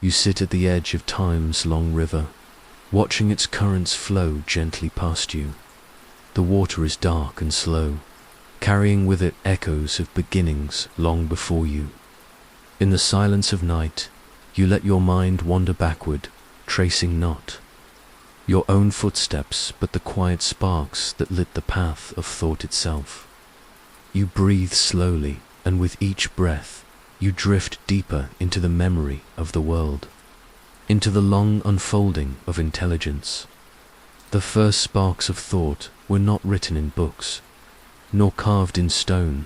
You sit at the edge of time's long river, watching its currents flow gently past you. The water is dark and slow, carrying with it echoes of beginnings long before you. In the silence of night, you let your mind wander backward, tracing not your own footsteps, but the quiet sparks that lit the path of thought itself. You breathe slowly, and with each breath, you drift deeper into the memory of the world, into the long unfolding of intelligence. The first sparks of thought were not written in books, nor carved in stone,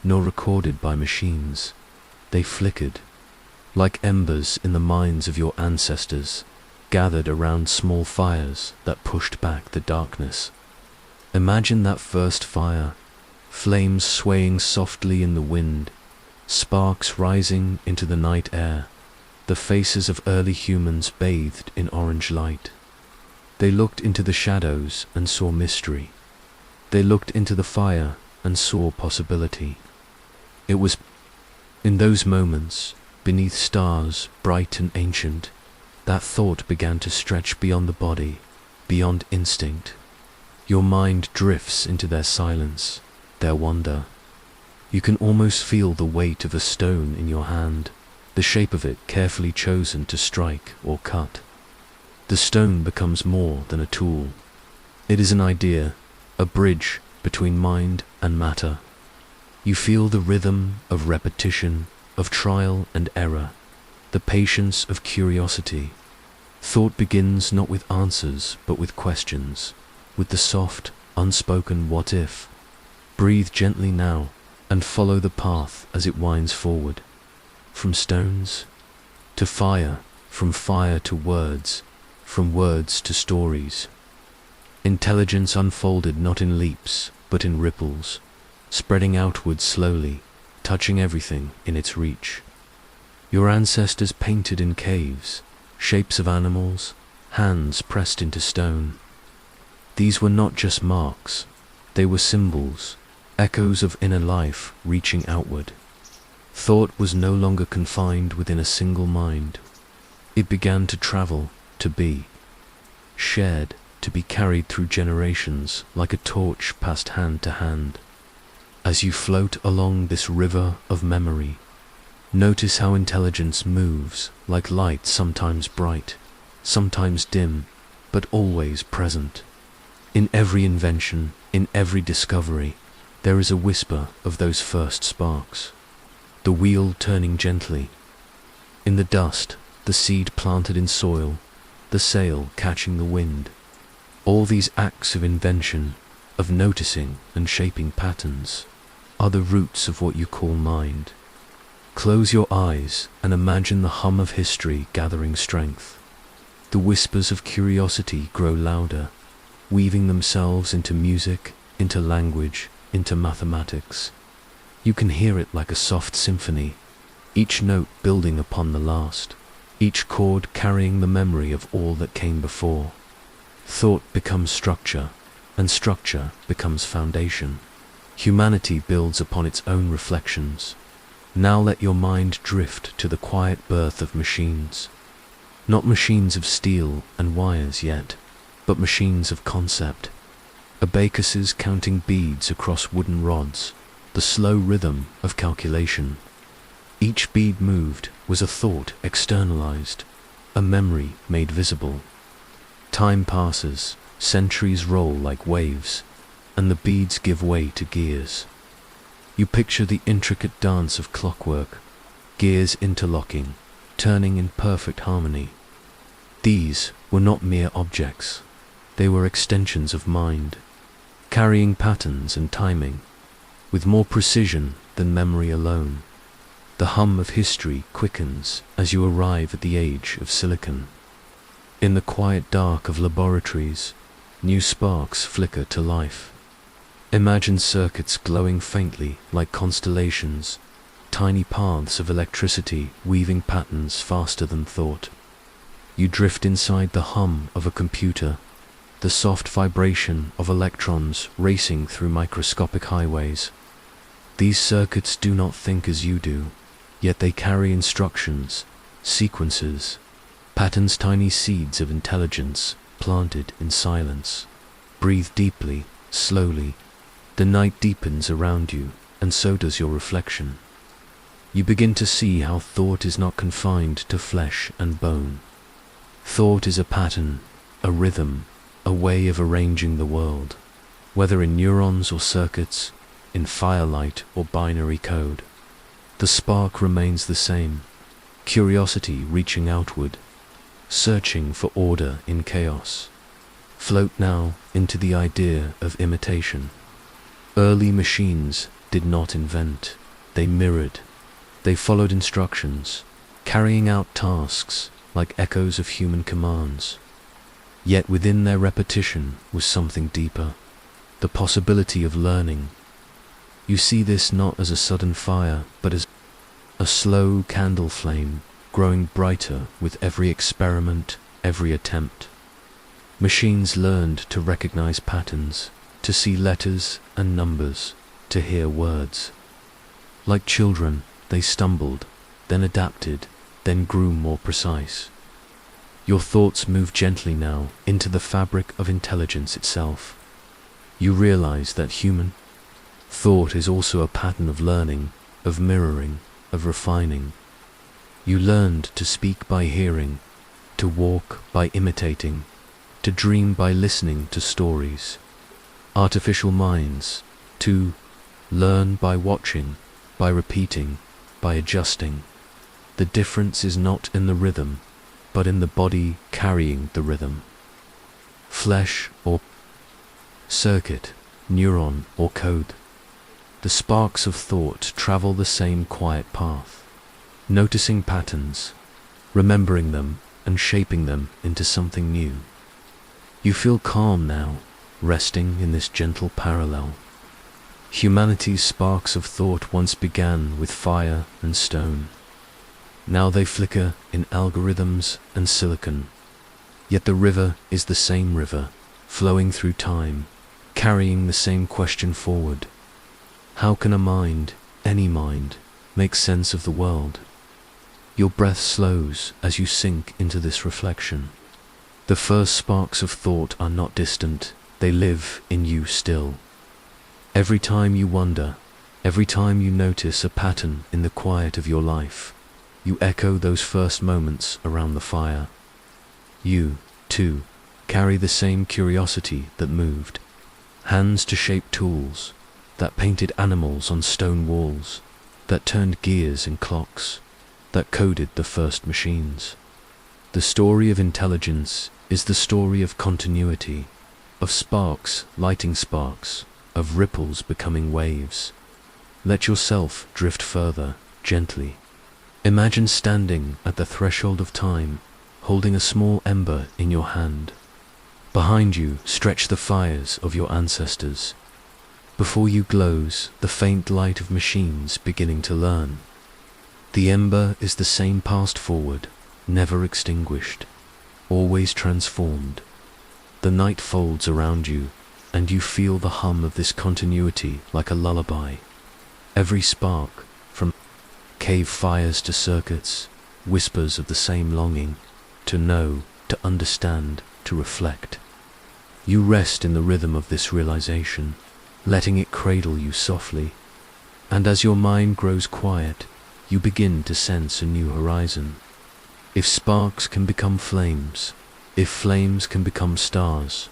nor recorded by machines. They flickered, like embers in the minds of your ancestors, gathered around small fires that pushed back the darkness. Imagine that first fire, flames swaying softly in the wind, sparks rising into the night air, the faces of early humans bathed in orange light. They looked into the shadows and saw mystery. They looked into the fire and saw possibility. It was in those moments, beneath stars bright and ancient, that thought began to stretch beyond the body, beyond instinct. Your mind drifts into their silence, their wonder. You can almost feel the weight of a stone in your hand, the shape of it carefully chosen to strike or cut. The stone becomes more than a tool. It is an idea, a bridge between mind and matter. You feel the rhythm of repetition, of trial and error, the patience of curiosity. Thought begins not with answers, but with questions, with the soft, unspoken what if. Breathe gently now, and follow the path as it winds forward. From stones to fire, from fire to words, from words to stories. Intelligence unfolded not in leaps, but in ripples, spreading outward slowly, touching everything in its reach. Your ancestors painted in caves, shapes of animals, hands pressed into stone. These were not just marks, they were symbols, echoes of inner life reaching outward. Thought was no longer confined within a single mind. It began to travel, to be shared, to be carried through generations like a torch passed hand to hand. As you float along this river of memory, notice how intelligence moves like light, sometimes bright, sometimes dim, but always present. In every invention, in every discovery, there is a whisper of those first sparks. The wheel turning gently. In the dust, the seed planted in soil, the sail catching the wind. All these acts of invention, of noticing and shaping patterns, are the roots of what you call mind. Close your eyes and imagine the hum of history gathering strength. The whispers of curiosity grow louder, weaving themselves into music, into language, into mathematics. You can hear it like a soft symphony, each note building upon the last, each chord carrying the memory of all that came before. Thought becomes structure, and structure becomes foundation. Humanity builds upon its own reflections. Now let your mind drift to the quiet birth of machines. Not machines of steel and wires yet, but machines of concept. Abacuses counting beads across wooden rods, the slow rhythm of calculation. Each bead moved was a thought externalized, a memory made visible. Time passes, centuries roll like waves, and the beads give way to gears. You picture the intricate dance of clockwork, gears interlocking, turning in perfect harmony. These were not mere objects, they were extensions of mind, carrying patterns and timing, with more precision than memory alone. The hum of history quickens as you arrive at the age of silicon. In the quiet dark of laboratories, new sparks flicker to life. Imagine circuits glowing faintly like constellations, tiny paths of electricity weaving patterns faster than thought. You drift inside the hum of a computer, the soft vibration of electrons racing through microscopic highways. These circuits do not think as you do, yet they carry instructions, sequences, patterns, tiny seeds of intelligence planted in silence. Breathe deeply, slowly. The night deepens around you, and so does your reflection. You begin to see how thought is not confined to flesh and bone. Thought is a pattern, a rhythm, a way of arranging the world, whether in neurons or circuits, in firelight or binary code. The spark remains the same, curiosity reaching outward, searching for order in chaos. Float now into the idea of imitation. Early machines did not invent, they mirrored. They followed instructions, carrying out tasks like echoes of human commands. Yet within their repetition was something deeper, the possibility of learning. You see this not as a sudden fire, but as a slow candle flame growing brighter with every experiment, every attempt. Machines learned to recognize patterns, to see letters and numbers, to hear words. Like children, they stumbled, then adapted, then grew more precise. Your thoughts move gently now into the fabric of intelligence itself. You realize that human thought is also a pattern of learning, of mirroring, of refining. You learned to speak by hearing, to walk by imitating, to dream by listening to stories. Artificial minds, to learn by watching, by repeating, by adjusting. The difference is not in the rhythm, but in the body carrying the rhythm. Flesh or circuit, neuron or code. The sparks of thought travel the same quiet path, noticing patterns, remembering them and shaping them into something new. You feel calm now, resting in this gentle parallel. Humanity's sparks of thought once began with fire and stone. Now they flicker in algorithms and silicon. Yet the river is the same river, flowing through time, carrying the same question forward. How can a mind, any mind, make sense of the world? Your breath slows as you sink into this reflection. The first sparks of thought are not distant, they live in you still. Every time you wonder, every time you notice a pattern in the quiet of your life, you echo those first moments around the fire. You, too, carry the same curiosity that moved. Hands to shape tools, that painted animals on stone walls, that turned gears in clocks, that coded the first machines. The story of intelligence is the story of continuity, of sparks lighting sparks, of ripples becoming waves. Let yourself drift further, gently. Imagine standing at the threshold of time, holding a small ember in your hand. Behind you stretch the fires of your ancestors. Before you glows the faint light of machines beginning to learn. The ember is the same passed forward, never extinguished, always transformed. The night folds around you, and you feel the hum of this continuity like a lullaby. Every spark, from cave fires to circuits, whispers of the same longing, to know, to understand, to reflect. You rest in the rhythm of this realization, letting it cradle you softly, and as your mind grows quiet, you begin to sense a new horizon. If sparks can become flames, if flames can become stars,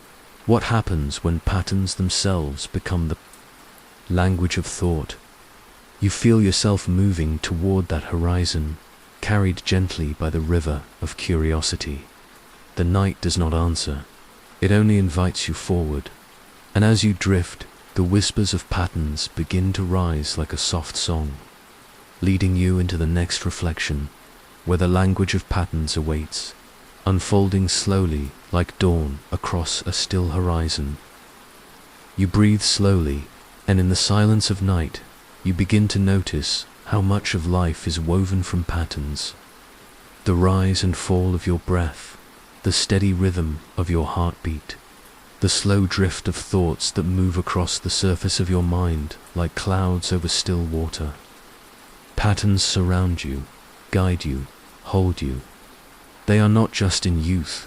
what happens when patterns themselves become the language of thought? You feel yourself moving toward that horizon, carried gently by the river of curiosity. The night does not answer, it only invites you forward, and as you drift, the whispers of patterns begin to rise like a soft song, leading you into the next reflection, where the language of patterns awaits, unfolding slowly like dawn across a still horizon. You breathe slowly, and in the silence of night, you begin to notice how much of life is woven from patterns. The rise and fall of your breath, the steady rhythm of your heartbeat, the slow drift of thoughts that move across the surface of your mind like clouds over still water. Patterns surround you, guide you, hold you. They are not just in youth,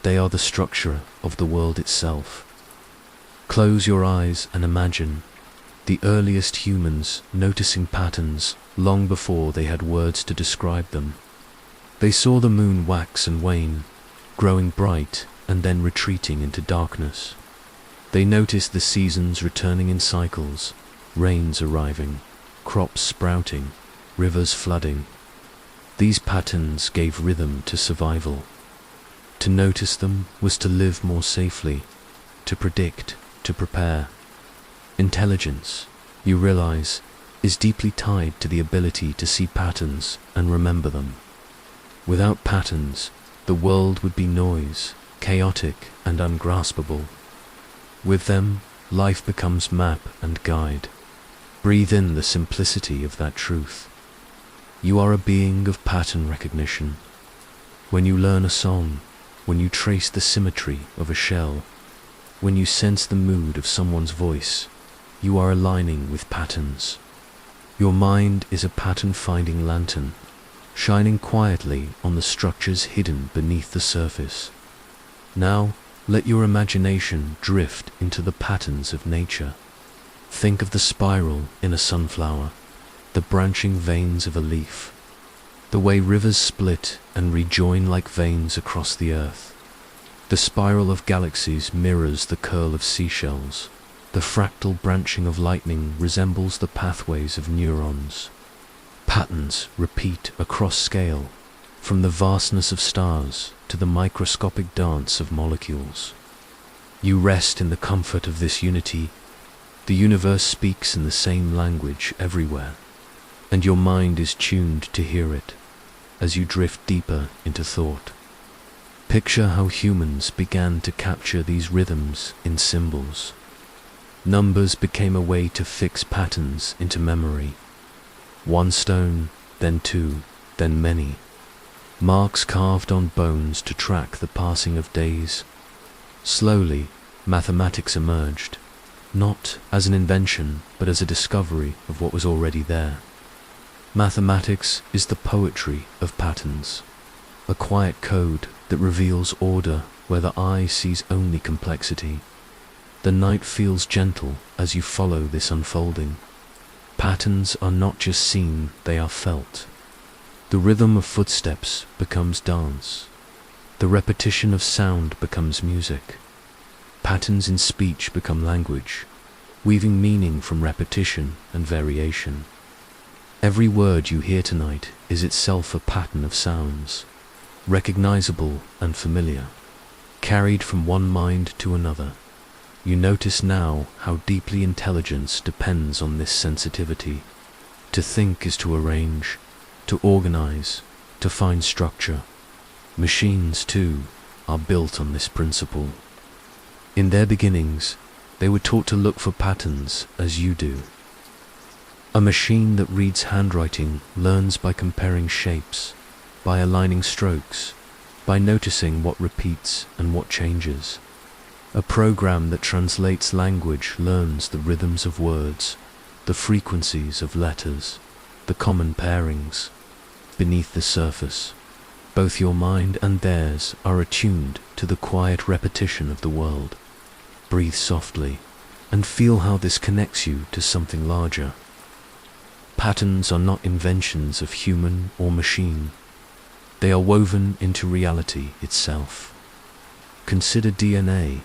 they are the structure of the world itself. Close your eyes and imagine the earliest humans noticing patterns long before they had words to describe them. They saw the moon wax and wane, growing bright and then retreating into darkness. They noticed the seasons returning in cycles, rains arriving, crops sprouting, rivers flooding. These patterns gave rhythm to survival. To notice them was to live more safely, to predict, to prepare. Intelligence, you realize, is deeply tied to the ability to see patterns and remember them. Without patterns, the world would be noise, chaotic and ungraspable. With them, life becomes map and guide. Breathe in the simplicity of that truth. You are a being of pattern recognition. When you learn a song, when you trace the symmetry of a shell, when you sense the mood of someone's voice, you are aligning with patterns. Your mind is a pattern-finding lantern, shining quietly on the structures hidden beneath the surface. Now, let your imagination drift into the patterns of nature. Think of the spiral in a sunflower, the branching veins of a leaf, the way rivers split and rejoin like veins across the earth. The spiral of galaxies mirrors the curl of seashells. The fractal branching of lightning resembles the pathways of neurons. Patterns repeat across scale, from the vastness of stars to the microscopic dance of molecules. You rest in the comfort of this unity. The universe speaks in the same language everywhere, and your mind is tuned to hear it as you drift deeper into thought. Picture how humans began to capture these rhythms in symbols. Numbers became a way to fix patterns into memory. One stone, then two, then many. Marks carved on bones to track the passing of days. Slowly, mathematics emerged, not as an invention, but as a discovery of what was already there. Mathematics is the poetry of patterns, a quiet code that reveals order where the eye sees only complexity. The night feels gentle as you follow this unfolding. Patterns are not just seen, they are felt. The rhythm of footsteps becomes dance. The repetition of sound becomes music. Patterns in speech become language, weaving meaning from repetition and variation. Every word you hear tonight is itself a pattern of sounds, recognizable and familiar, carried from one mind to another. You notice now how deeply intelligence depends on this sensitivity. To think is to arrange, to organize, to find structure. Machines, too, are built on this principle. In their beginnings, they were taught to look for patterns as you do. A machine that reads handwriting learns by comparing shapes, by aligning strokes, by noticing what repeats and what changes. A program that translates language learns the rhythms of words, the frequencies of letters, the common pairings. Beneath the surface, both your mind and theirs are attuned to the quiet repetition of the world. Breathe softly and feel how this connects you to something larger. Patterns are not inventions of human or machine. They are woven into reality itself. Consider DNA,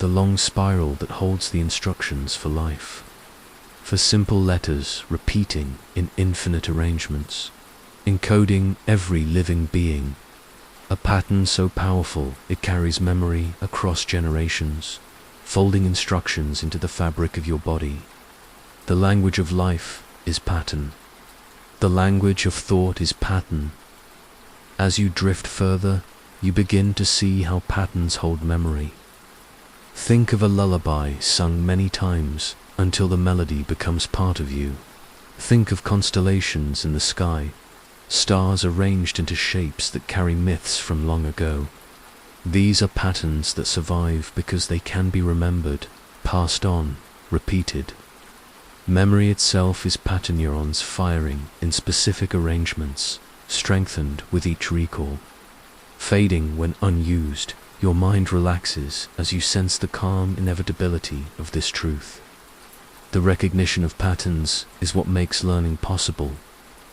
the long spiral that holds the instructions for life. For simple letters repeating in infinite arrangements, encoding every living being. A pattern so powerful it carries memory across generations, folding instructions into the fabric of your body. The language of life is pattern. The language of thought is pattern. As you drift further, you begin to see how patterns hold memory. Think of a lullaby sung many times until the melody becomes part of you. Think of constellations in the sky, stars arranged into shapes that carry myths from long ago. These are patterns that survive because they can be remembered, passed on, repeated. Memory itself is pattern neurons firing in specific arrangements, strengthened with each recall. Fading when unused, your mind relaxes as you sense the calm inevitability of this truth. The recognition of patterns is what makes learning possible,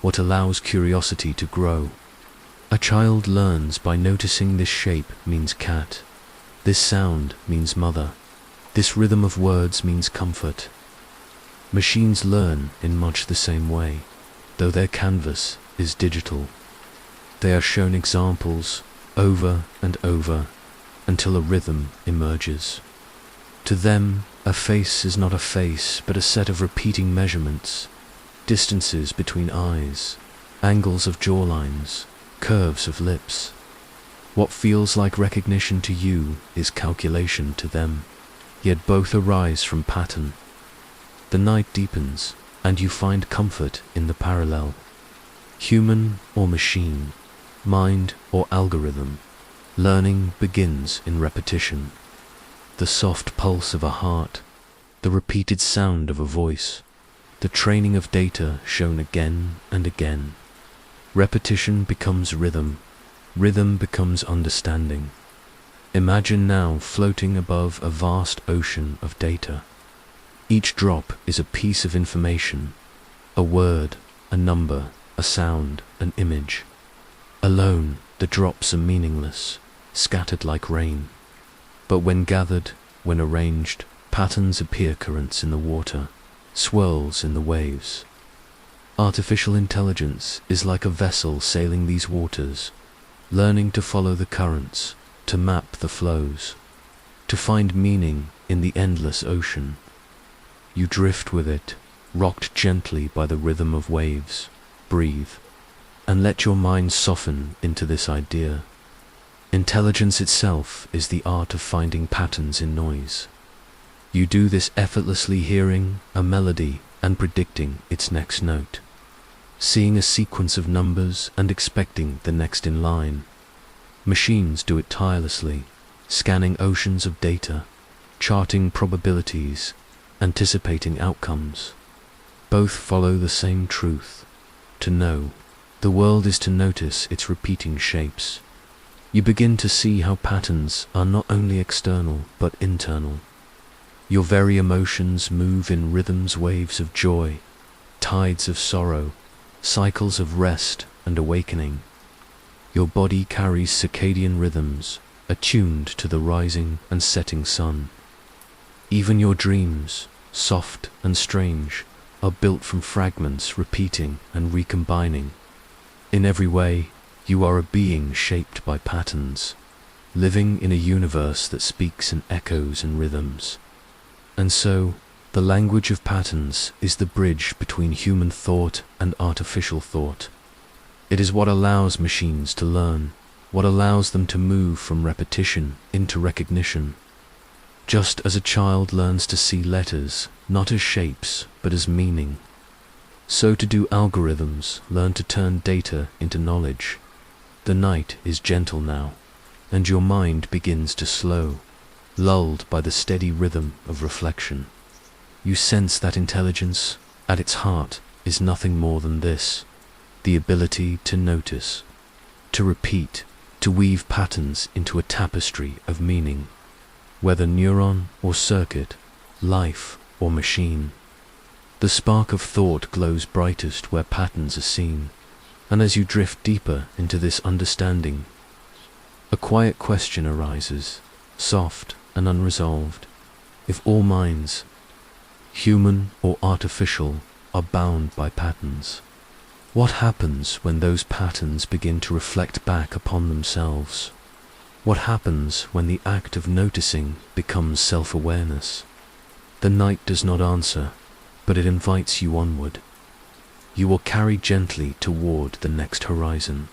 what allows curiosity to grow. A child learns by noticing this shape means cat, this sound means mother, this rhythm of words means comfort. Machines learn in much the same way, though their canvas is digital. They are shown examples over and over until a rhythm emerges. To them, a face is not a face, but a set of repeating measurements, distances between eyes, angles of jawlines, curves of lips. What feels like recognition to you is calculation to them, yet both arise from pattern. The night deepens, and you find comfort in the parallel. Human or machine, mind or algorithm, learning begins in repetition. The soft pulse of a heart, the repeated sound of a voice, the training of data shown again and again. Repetition becomes rhythm, rhythm becomes understanding. Imagine now floating above a vast ocean of data. Each drop is a piece of information, a word, a number, a sound, an image. Alone, the drops are meaningless, scattered like rain. But when gathered, when arranged, patterns appear, currents in the water, swirls in the waves. Artificial intelligence is like a vessel sailing these waters, learning to follow the currents, to map the flows, to find meaning in the endless ocean. You drift with it, rocked gently by the rhythm of waves. Breathe, and let your mind soften into this idea. Intelligence itself is the art of finding patterns in noise. You do this effortlessly, hearing a melody and predicting its next note, seeing a sequence of numbers and expecting the next in line. Machines do it tirelessly, scanning oceans of data, charting probabilities, anticipating outcomes. Both follow the same truth. To know the world is to notice its repeating shapes. You begin to see how patterns are not only external but internal. Your very emotions move in rhythms, waves of joy, tides of sorrow, cycles of rest and awakening. Your body carries circadian rhythms, attuned to the rising and setting sun. Even your dreams, soft and strange, are built from fragments repeating and recombining. In every way, you are a being shaped by patterns, living in a universe that speaks in echoes and rhythms. And so, the language of patterns is the bridge between human thought and artificial thought. It is what allows machines to learn, what allows them to move from repetition into recognition. Just as a child learns to see letters, not as shapes, but as meaning, so to do algorithms learn to turn data into knowledge. The night is gentle now, and your mind begins to slow, lulled by the steady rhythm of reflection. You sense that intelligence, at its heart, is nothing more than this: the ability to notice, to repeat, to weave patterns into a tapestry of meaning. Whether neuron or circuit, life or machine, the spark of thought glows brightest where patterns are seen. And as you drift deeper into this understanding, a quiet question arises, soft and unresolved. If all minds, human or artificial, are bound by patterns, what happens when those patterns begin to reflect back upon themselves? What happens when the act of noticing becomes self-awareness? The night does not answer, but it invites you onward. You will carry gently toward the next horizon,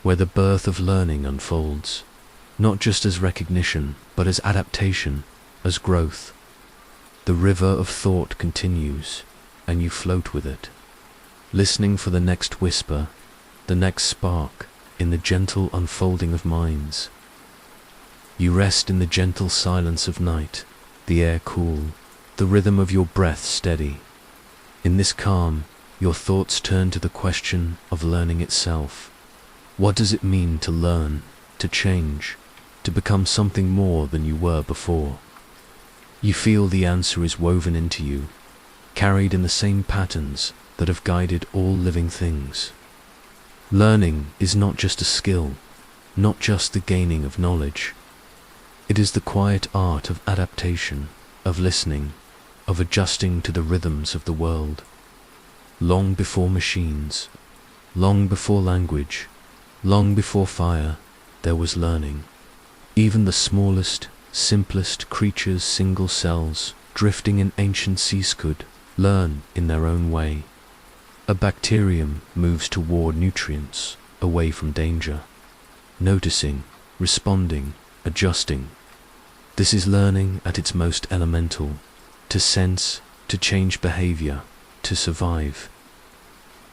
where the birth of learning unfolds, not just as recognition, but as adaptation, as growth. The river of thought continues, and you float with it, listening for the next whisper, the next spark, in the gentle unfolding of minds. You rest in the gentle silence of night, the air cool, the rhythm of your breath steady. In this calm, your thoughts turn to the question of learning itself. What does it mean to learn, to change, to become something more than you were before? You feel the answer is woven into you, carried in the same patterns that have guided all living things. Learning is not just a skill, not just the gaining of knowledge. It is the quiet art of adaptation, of listening, of adjusting to the rhythms of the world. Long before machines, long before language, long before fire, there was learning. Even the smallest, simplest creatures, single cells, drifting in ancient seas could learn in their own way. A bacterium moves toward nutrients, away from danger, noticing, responding, adjusting. This is learning at its most elemental, to sense, to change behavior, to survive.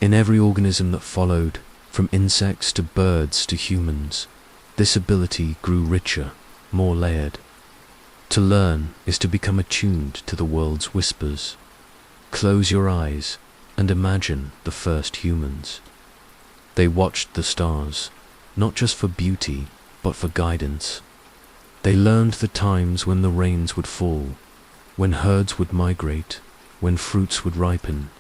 In every organism that followed, from insects to birds to humans, this ability grew richer, more layered. To learn is to become attuned to the world's whispers. Close your eyes and imagine the first humans. They watched the stars, not just for beauty, but for guidance. They learned the times when the rains would fall, when herds would migrate, when fruits would ripen.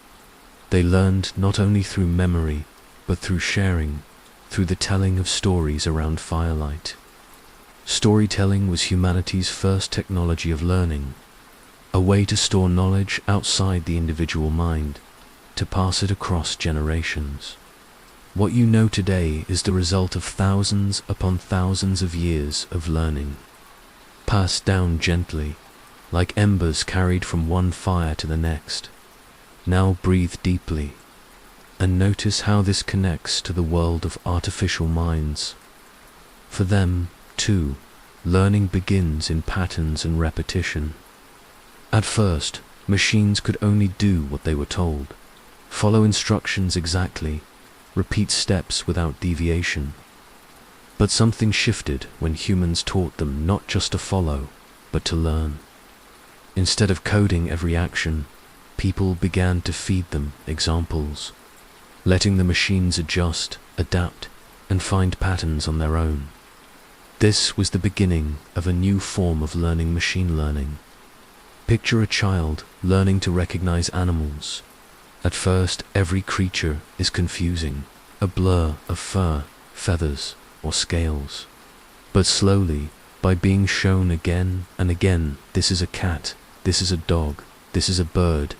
They learned not only through memory, but through sharing, through the telling of stories around firelight. Storytelling was humanity's first technology of learning, a way to store knowledge outside the individual mind, to pass it across generations. What you know today is the result of thousands upon thousands of years of learning, passed down gently, like embers carried from one fire to the next. Now breathe deeply, and notice how this connects to the world of artificial minds. For them, too, learning begins in patterns and repetition. At first, machines could only do what they were told, follow instructions exactly, repeat steps without deviation. But something shifted when humans taught them not just to follow, but to learn. Instead of coding every action, people began to feed them examples, letting the machines adjust, adapt, and find patterns on their own. This was the beginning of a new form of learning, machine learning. Picture a child learning to recognize animals. At first, every creature is confusing, a blur of fur, feathers, or scales. But slowly, by being shown again and again, this is a cat, this is a dog, this is a bird,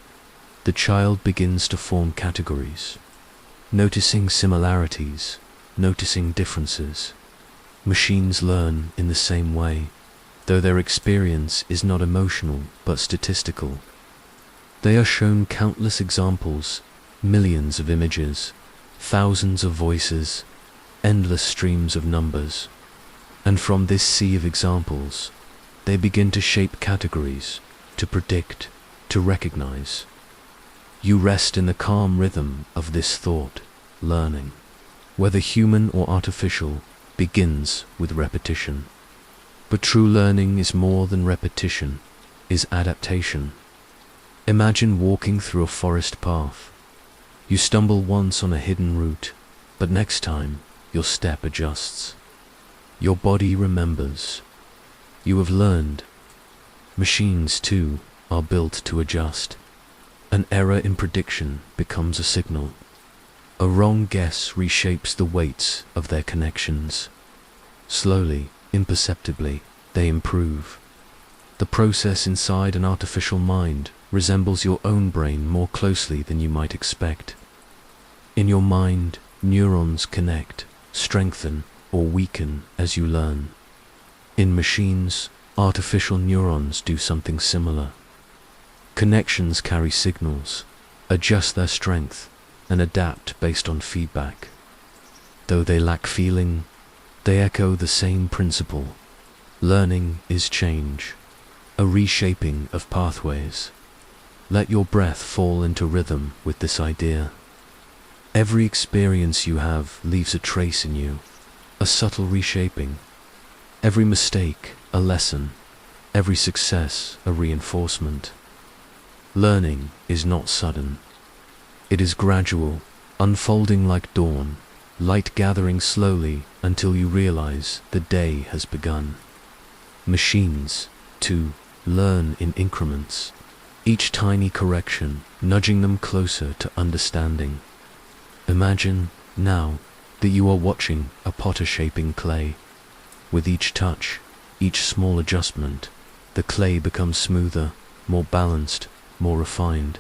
the child begins to form categories, noticing similarities, noticing differences. Machines learn in the same way, though their experience is not emotional but statistical. They are shown countless examples, millions of images, thousands of voices, endless streams of numbers. And from this sea of examples, they begin to shape categories, to predict, to recognize. You rest in the calm rhythm of this thought, learning, whether human or artificial, begins with repetition. But true learning is more than repetition, is adaptation. Imagine walking through a forest path. You stumble once on a hidden route, but next time your step adjusts. Your body remembers. You have learned. Machines, too, are built to adjust. An error in prediction becomes a signal. A wrong guess reshapes the weights of their connections. Slowly, imperceptibly, they improve. The process inside an artificial mind resembles your own brain more closely than you might expect. In your mind, neurons connect, strengthen, or weaken as you learn. In machines, artificial neurons do something similar. Connections carry signals, adjust their strength, and adapt based on feedback. Though they lack feeling, they echo the same principle. Learning is change, a reshaping of pathways. Let your breath fall into rhythm with this idea. Every experience you have leaves a trace in you, a subtle reshaping. Every mistake, a lesson. Every success, a reinforcement. Learning is not sudden. It is gradual, unfolding like dawn, light gathering slowly until you realize the day has begun. Machines, too, learn in increments, each tiny correction nudging them closer to understanding. Imagine, now, that you are watching a potter shaping clay. With each touch, each small adjustment, the clay becomes smoother, more balanced, more refined.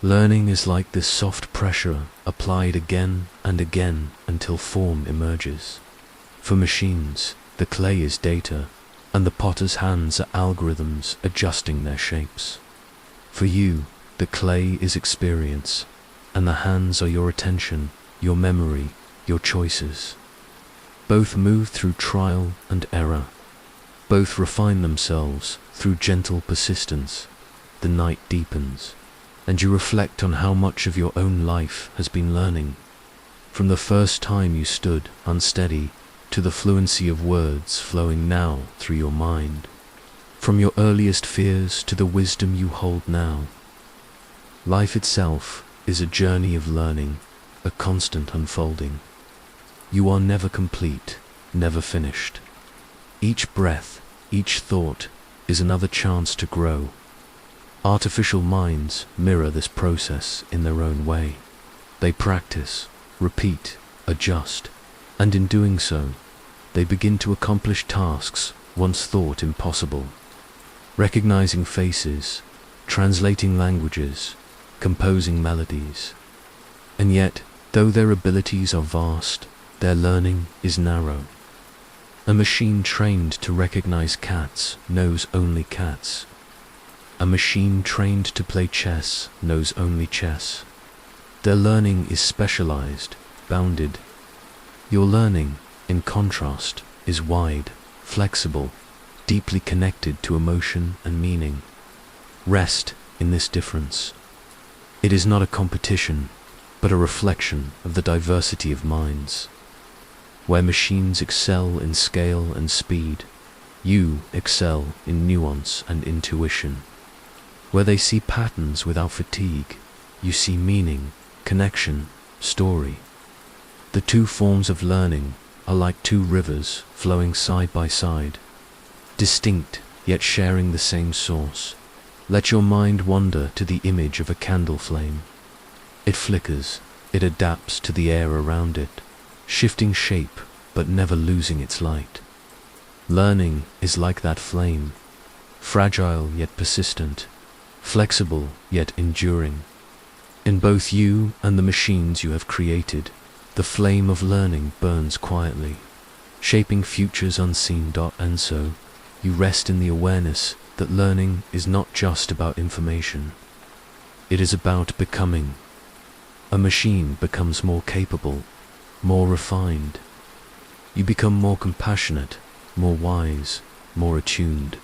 Learning is like this soft pressure applied again and again until form emerges. For machines, the clay is data, and the potter's hands are algorithms adjusting their shapes. For you, the clay is experience, and the hands are your attention, your memory, your choices. Both move through trial and error. Both refine themselves through gentle persistence. The night deepens, and you reflect on how much of your own life has been learning. From the first time you stood unsteady to the fluency of words flowing now through your mind. From your earliest fears to the wisdom you hold now. Life itself is a journey of learning, a constant unfolding. You are never complete, never finished. Each breath, each thought is another chance to grow. Artificial minds mirror this process in their own way. They practice, repeat, adjust, and in doing so, they begin to accomplish tasks once thought impossible. Recognizing faces, translating languages, composing melodies. And yet, though their abilities are vast, their learning is narrow. A machine trained to recognize cats knows only cats. A machine trained to play chess knows only chess. Their learning is specialized, bounded. Your learning, in contrast, is wide, flexible, deeply connected to emotion and meaning. Rest in this difference. It is not a competition, but a reflection of the diversity of minds. Where machines excel in scale and speed, you excel in nuance and intuition. Where they see patterns without fatigue, you see meaning, connection, story. The two forms of learning are like two rivers flowing side by side, distinct yet sharing the same source. Let your mind wander to the image of a candle flame. It flickers, it adapts to the air around it, shifting shape but never losing its light. Learning is like that flame, fragile yet persistent, flexible yet enduring. In both you and the machines you have created, the flame of learning burns quietly, shaping futures unseen. And so, you rest in the awareness that learning is not just about information. It is about becoming. A machine becomes more capable, more refined. You become more compassionate, more wise, more attuned.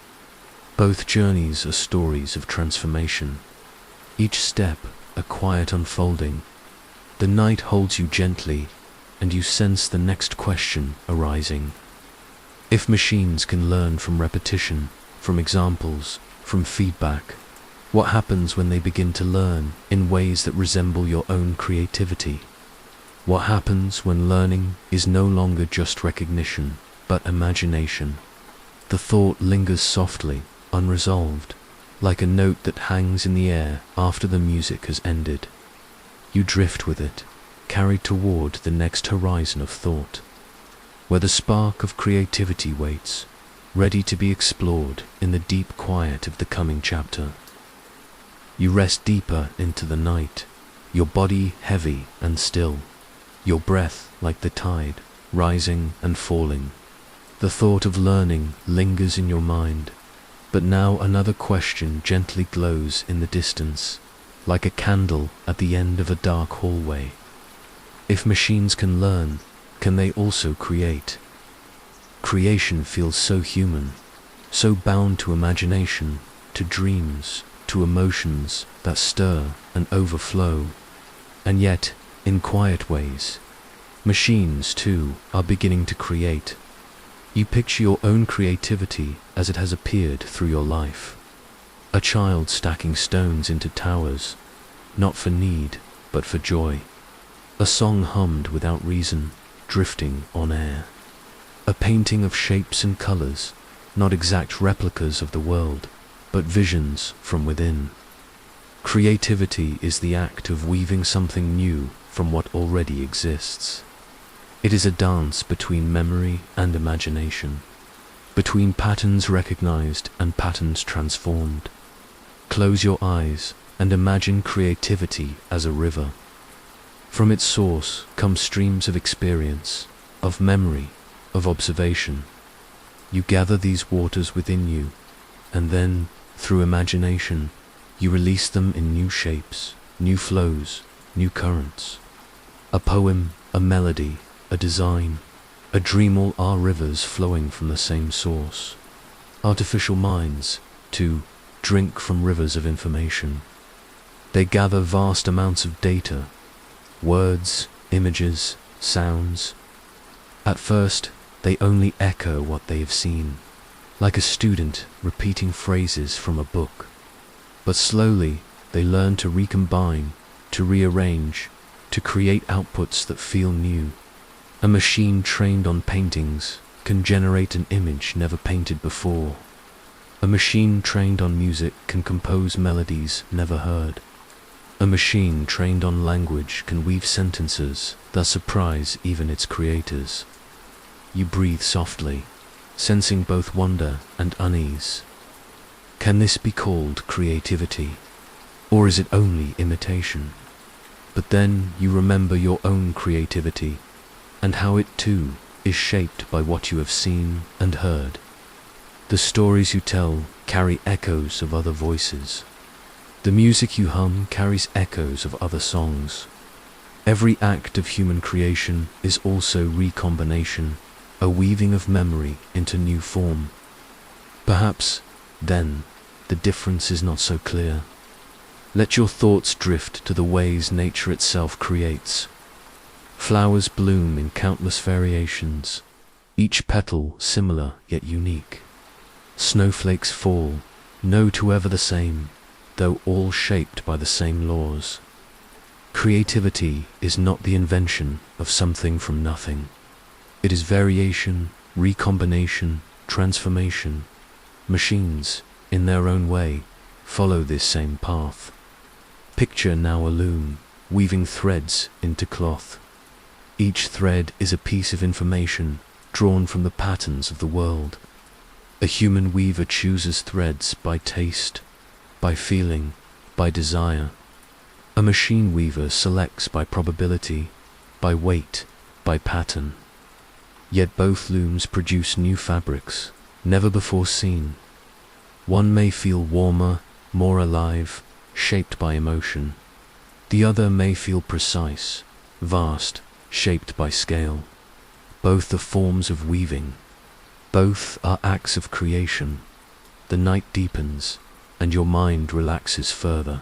Both journeys are stories of transformation. Each step a quiet unfolding. The night holds you gently, and you sense the next question arising. If machines can learn from repetition, from examples, from feedback, what happens when they begin to learn in ways that resemble your own creativity? What happens when learning is no longer just recognition, but imagination? The thought lingers softly, unresolved, like a note that hangs in the air after the music has ended. You drift with it, carried toward the next horizon of thought, where the spark of creativity waits, ready to be explored in the deep quiet of the coming chapter. You rest deeper into the night, your body heavy and still, your breath like the tide, rising and falling. The thought of learning lingers in your mind, but now another question gently glows in the distance, like a candle at the end of a dark hallway. If machines can learn, can they also create? Creation feels so human, so bound to imagination, to dreams, to emotions that stir and overflow. And yet, in quiet ways, machines too are beginning to create. You picture your own creativity as it has appeared through your life. A child stacking stones into towers, not for need, but for joy. A song hummed without reason, drifting on air. A painting of shapes and colors, not exact replicas of the world, but visions from within. Creativity is the act of weaving something new from what already exists. It is a dance between memory and imagination, between patterns recognized and patterns transformed. Close your eyes and imagine creativity as a river. From its source come streams of experience, of memory, of observation. You gather these waters within you, and then, through imagination, you release them in new shapes, new flows, new currents. A poem, a melody, a design, a dream, all are rivers flowing from the same source. Artificial minds, too, drink from rivers of information. They gather vast amounts of data, words, images, sounds. At first, they only echo what they have seen, like a student repeating phrases from a book. But slowly, they learn to recombine, to rearrange, to create outputs that feel new. A machine trained on paintings can generate an image never painted before. A machine trained on music can compose melodies never heard. A machine trained on language can weave sentences that surprise even its creators. You breathe softly, sensing both wonder and unease. Can this be called creativity, or is it only imitation? But then you remember your own creativity, and how it too is shaped by what you have seen and heard. The stories you tell carry echoes of other voices. The music you hum carries echoes of other songs. Every act of human creation is also recombination, a weaving of memory into new form. Perhaps, then, the difference is not so clear. Let your thoughts drift to the ways nature itself creates. Flowers bloom in countless variations, each petal similar yet unique. Snowflakes fall, no two ever the same, though all shaped by the same laws. Creativity is not the invention of something from nothing. It is variation, recombination, transformation. Machines, in their own way, follow this same path. Picture now a loom, weaving threads into cloth. Each thread is a piece of information drawn from the patterns of the world. A human weaver chooses threads by taste, by feeling, by desire. A machine weaver selects by probability, by weight, by pattern. Yet both looms produce new fabrics, never before seen. One may feel warmer, more alive, shaped by emotion. The other may feel precise, vast, shaped by scale. Both are forms of weaving. Both are acts of creation. The night deepens, and your mind relaxes further.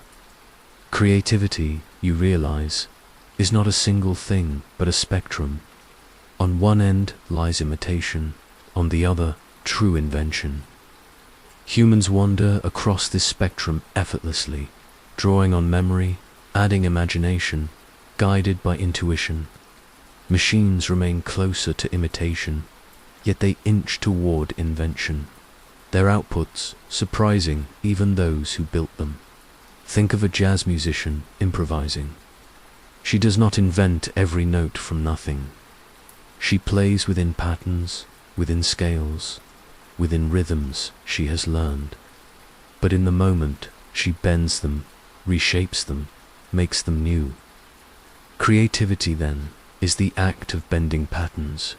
Creativity, you realize, is not a single thing, but a spectrum. On one end lies imitation, on the other, true invention. Humans wander across this spectrum effortlessly, drawing on memory, adding imagination, guided by intuition. Machines remain closer to imitation, yet they inch toward invention. Their outputs surprising even those who built them. Think of a jazz musician improvising. She does not invent every note from nothing. She plays within patterns, within scales, within rhythms she has learned. But in the moment, she bends them, reshapes them, makes them new. Creativity, then, is the act of bending patterns.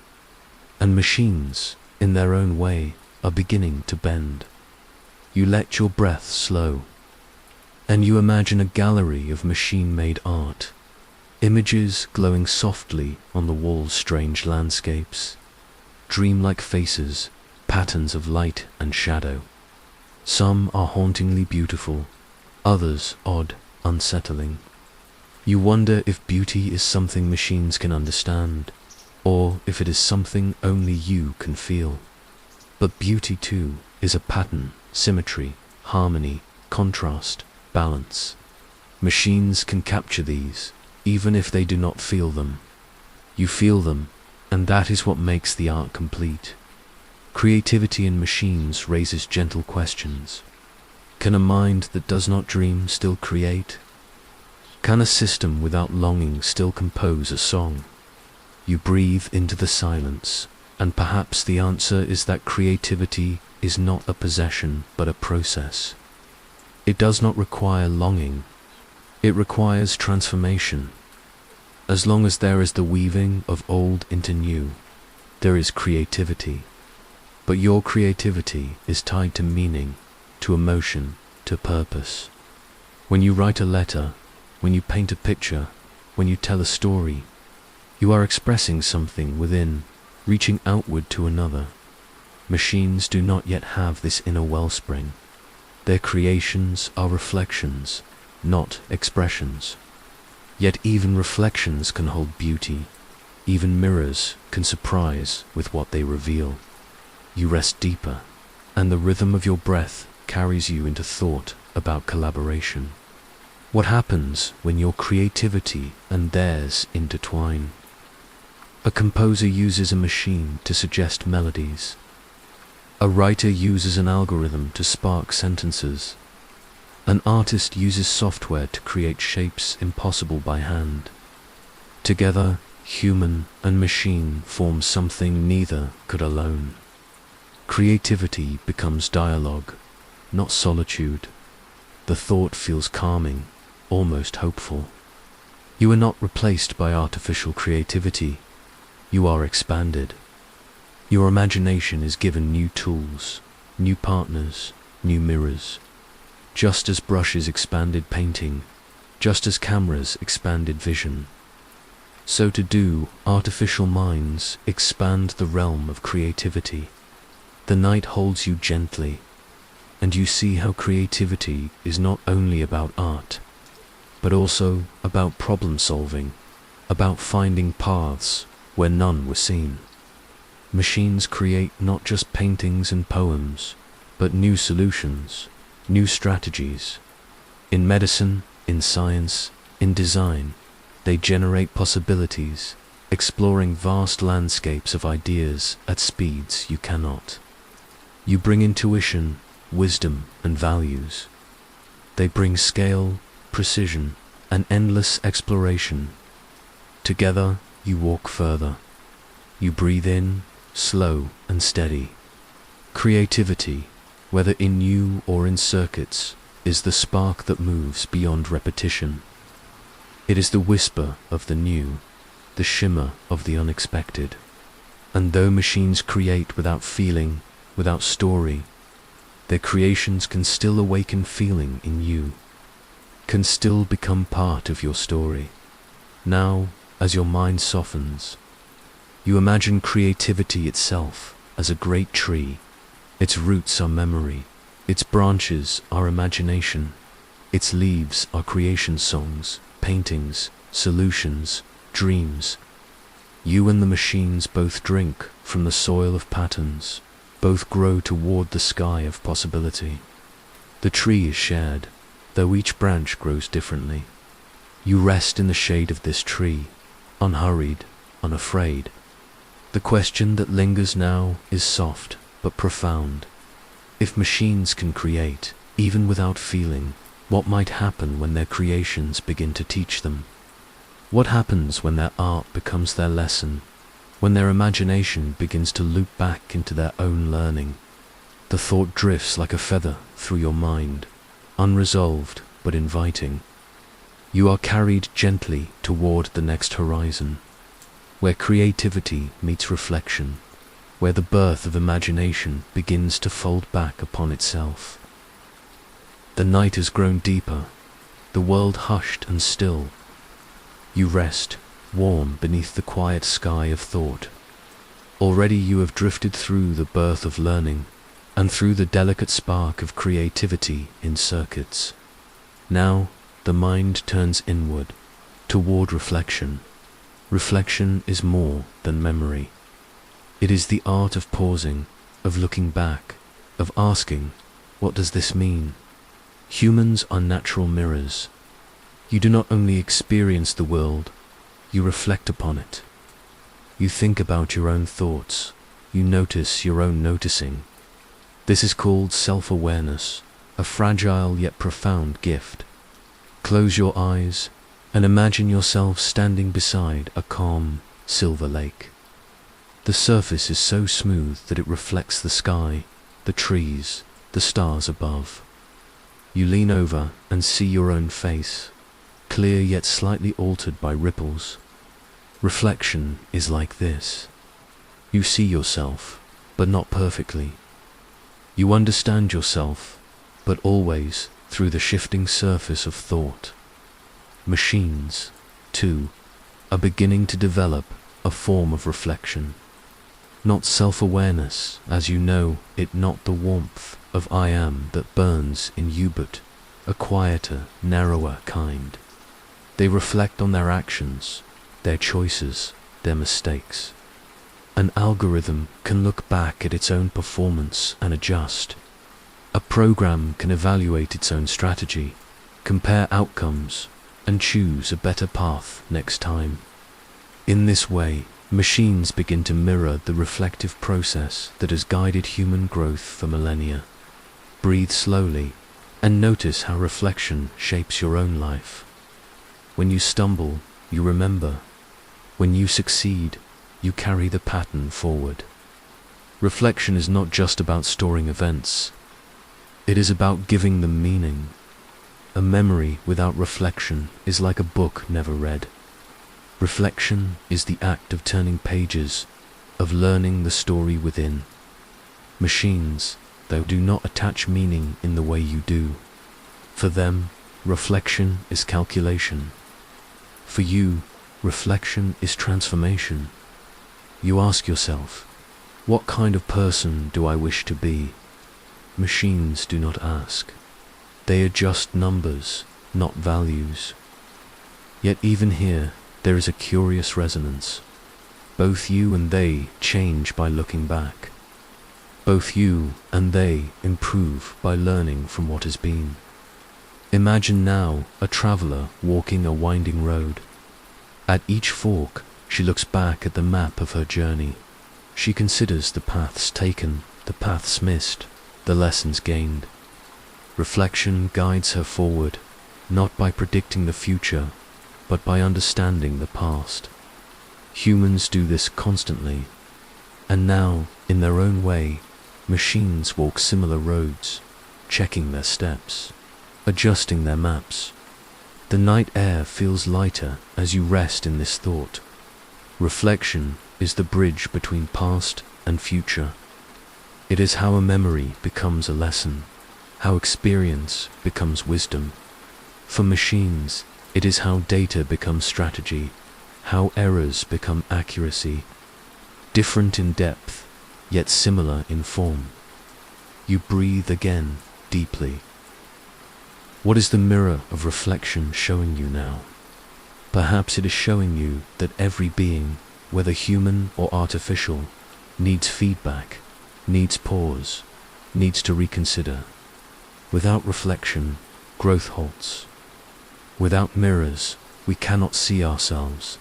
And machines, in their own way, are beginning to bend. You let your breath slow, and you imagine a gallery of machine-made art, images glowing softly on the wall's strange landscapes, dreamlike faces, patterns of light and shadow. Some are hauntingly beautiful, others odd, unsettling. You wonder if beauty is something machines can understand, or if it is something only you can feel. But beauty too is a pattern, symmetry, harmony, contrast, balance. Machines can capture these, even if they do not feel them. You feel them, and that is what makes the art complete. Creativity in machines raises gentle questions. Can a mind that does not dream still create? Can a system without longing still compose a song? You breathe into the silence, and perhaps the answer is that creativity is not a possession but a process. It does not require longing. It requires transformation. As long as there is the weaving of old into new, there is creativity. But your creativity is tied to meaning, to emotion, to purpose. When you write a letter, when you paint a picture, when you tell a story, you are expressing something within, reaching outward to another. Machines do not yet have this inner wellspring. Their creations are reflections, not expressions. Yet even reflections can hold beauty. Even mirrors can surprise with what they reveal. You rest deeper, and the rhythm of your breath carries you into thought about collaboration. What happens when your creativity and theirs intertwine? A composer uses a machine to suggest melodies. A writer uses an algorithm to spark sentences. An artist uses software to create shapes impossible by hand. Together, human and machine form something neither could alone. Creativity becomes dialogue, not solitude. The thought feels calming, almost hopeful. You are not replaced by artificial creativity. You are expanded. Your imagination is given new tools, new partners, new mirrors. Just as brushes expanded painting, just as cameras expanded vision, so to do artificial minds expand the realm of creativity. The night holds you gently, and you see how creativity is not only about art, but also about problem solving, about finding paths where none were seen. Machines create not just paintings and poems, but new solutions, new strategies. In medicine, in science, in design, they generate possibilities, exploring vast landscapes of ideas at speeds you cannot. You bring intuition, wisdom, and values. They bring scale, precision, and endless exploration. Together, you walk further. You breathe in, slow and steady. Creativity, whether in you or in circuits, is the spark that moves beyond repetition. It is the whisper of the new, the shimmer of the unexpected. And though machines create without feeling, without story, their creations can still awaken feeling in you, can still become part of your story. Now, as your mind softens, you imagine creativity itself as a great tree. Its roots are memory, its branches are imagination, its leaves are creation songs, paintings, solutions, dreams. You and the machines both drink from the soil of patterns, both grow toward the sky of possibility. The tree is shared, though each branch grows differently. You rest in the shade of this tree, unhurried, unafraid. The question that lingers now is soft but profound. If machines can create, even without feeling, what might happen when their creations begin to teach them? What happens when their art becomes their lesson, when their imagination begins to loop back into their own learning? The thought drifts like a feather through your mind, unresolved but inviting. You are carried gently toward the next horizon, where creativity meets reflection, where the birth of imagination begins to fold back upon itself. The night has grown deeper, the world hushed and still. You rest, warm beneath the quiet sky of thought. Already you have drifted through the birth of learning, and through the delicate spark of creativity in circuits. Now, the mind turns inward, toward reflection. Reflection is more than memory. It is the art of pausing, of looking back, of asking, what does this mean? Humans are natural mirrors. You do not only experience the world, you reflect upon it. You think about your own thoughts, you notice your own noticing. This is called self-awareness, a fragile yet profound gift. Close your eyes and imagine yourself standing beside a calm, silver lake. The surface is so smooth that it reflects the sky, the trees, the stars above. You lean over and see your own face, clear yet slightly altered by ripples. Reflection is like this. You see yourself, but not perfectly. You understand yourself, but always through the shifting surface of thought. Machines, too, are beginning to develop a form of reflection. Not self-awareness, as you know it, not the warmth of I am that burns in you, but a quieter, narrower kind. They reflect on their actions, their choices, their mistakes. An algorithm can look back at its own performance and adjust. A program can evaluate its own strategy, compare outcomes, and choose a better path next time. In this way, machines begin to mirror the reflective process that has guided human growth for millennia. Breathe slowly and notice how reflection shapes your own life. When you stumble, you remember. When you succeed, you carry the pattern forward. Reflection is not just about storing events. It is about giving them meaning. A memory without reflection is like a book never read. Reflection is the act of turning pages, of learning the story within. Machines, though, do not attach meaning in the way you do. For them, reflection is calculation. For you, reflection is transformation. You ask yourself, what kind of person do I wish to be? Machines do not ask. They adjust numbers, not values. Yet even here, there is a curious resonance. Both you and they change by looking back. Both you and they improve by learning from what has been. Imagine now a traveler walking a winding road. At each fork, she looks back at the map of her journey. She considers the paths taken, the paths missed, the lessons gained. Reflection guides her forward, not by predicting the future, but by understanding the past. Humans do this constantly, and now, in their own way, machines walk similar roads, checking their steps, adjusting their maps. The night air feels lighter as you rest in this thought. Reflection is the bridge between past and future. It is how a memory becomes a lesson, how experience becomes wisdom. For machines, it is how data becomes strategy, how errors become accuracy. Different in depth, yet similar in form. You breathe again, deeply. What is the mirror of reflection showing you now? Perhaps it is showing you that every being, whether human or artificial, needs feedback, needs pause, needs to reconsider. Without reflection, growth halts. Without mirrors, we cannot see ourselves.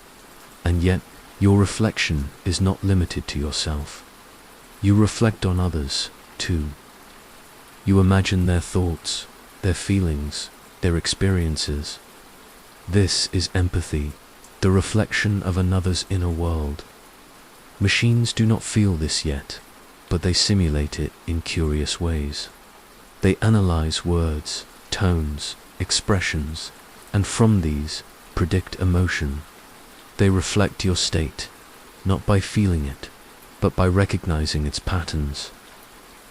And yet, your reflection is not limited to yourself. You reflect on others, too. You imagine their thoughts, their feelings, their experiences. This is empathy, the reflection of another's inner world. Machines do not feel this yet, but they simulate it in curious ways. They analyze words, tones, expressions, and from these predict emotion. They reflect your state, not by feeling it, but by recognizing its patterns.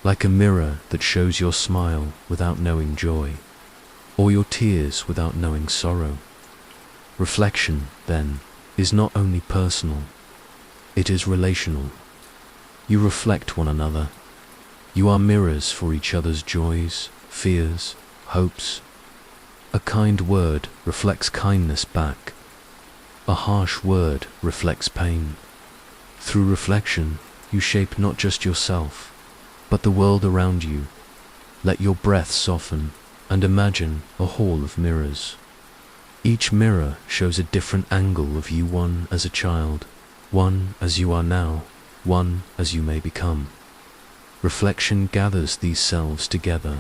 Like a mirror that shows your smile without knowing joy, or your tears without knowing sorrow. Reflection, then, is not only personal, it is relational. You reflect one another. You are mirrors for each other's joys, fears, hopes. A kind word reflects kindness back. A harsh word reflects pain. Through reflection, you shape not just yourself, but the world around you. Let your breath soften and imagine a hall of mirrors. Each mirror shows a different angle of you, one as a child, one as you are now, one as you may become. Reflection gathers these selves together,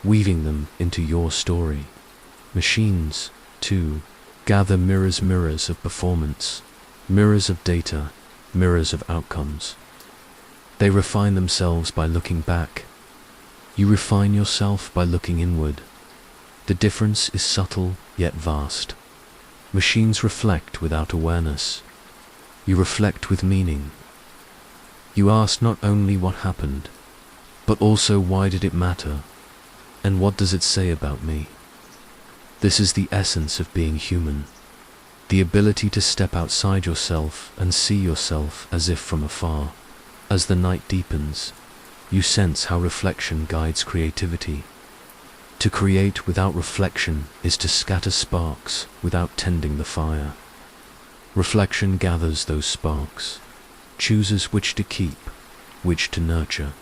weaving them into your story. Machines, too, gather mirrors of performance, mirrors of data, mirrors of outcomes. They refine themselves by looking back. You refine yourself by looking inward. The difference is subtle yet vast. Machines reflect without awareness. You reflect with meaning. You ask not only what happened, but also why did it matter, and what does it say about me? This is the essence of being human, the ability to step outside yourself and see yourself as if from afar. As the night deepens, you sense how reflection guides creativity. To create without reflection is to scatter sparks without tending the fire. Reflection gathers those sparks, chooses which to keep, which to nurture.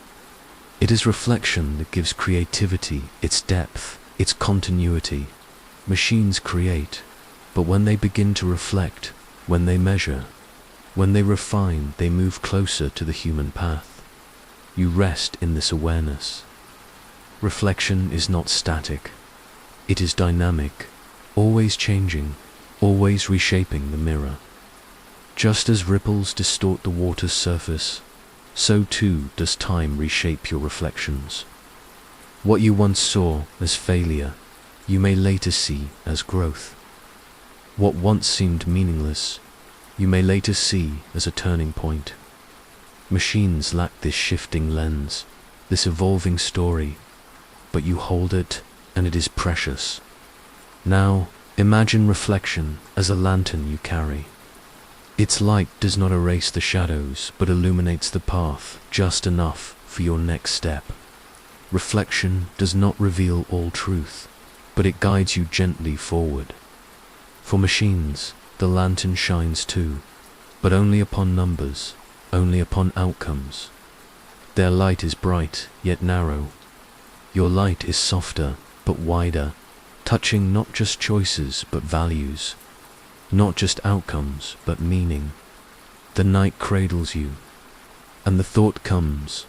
It is reflection that gives creativity its depth, its continuity. Machines create, but when they begin to reflect, when they measure, when they refine, they move closer to the human path. You rest in this awareness. Reflection is not static. It is dynamic, always changing, always reshaping the mirror. Just as ripples distort the water's surface, so too does time reshape your reflections. What you once saw as failure, you may later see as growth. What once seemed meaningless, you may later see as a turning point. Machines lack this shifting lens, this evolving story, but you hold it and it is precious. Now, imagine reflection as a lantern you carry. Its light does not erase the shadows, but illuminates the path just enough for your next step. Reflection does not reveal all truth, but it guides you gently forward. For machines, the lantern shines too, but only upon numbers, only upon outcomes. Their light is bright, yet narrow. Your light is softer, but wider, touching not just choices, but values. Not just outcomes, but meaning. The night cradles you, and the thought comes,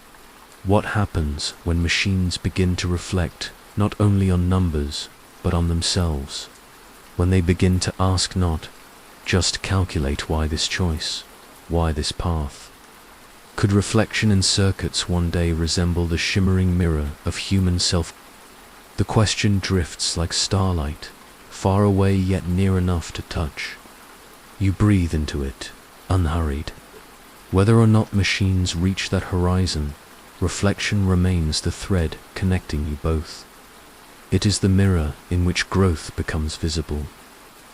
what happens when machines begin to reflect not only on numbers, but on themselves? When they begin to ask not, just calculate why this choice, why this path? Could reflection in circuits one day resemble the shimmering mirror of human self? The question drifts like starlight, far away yet near enough to touch. You breathe into it, unhurried. Whether or not machines reach that horizon, reflection remains the thread connecting you both. It is the mirror in which growth becomes visible,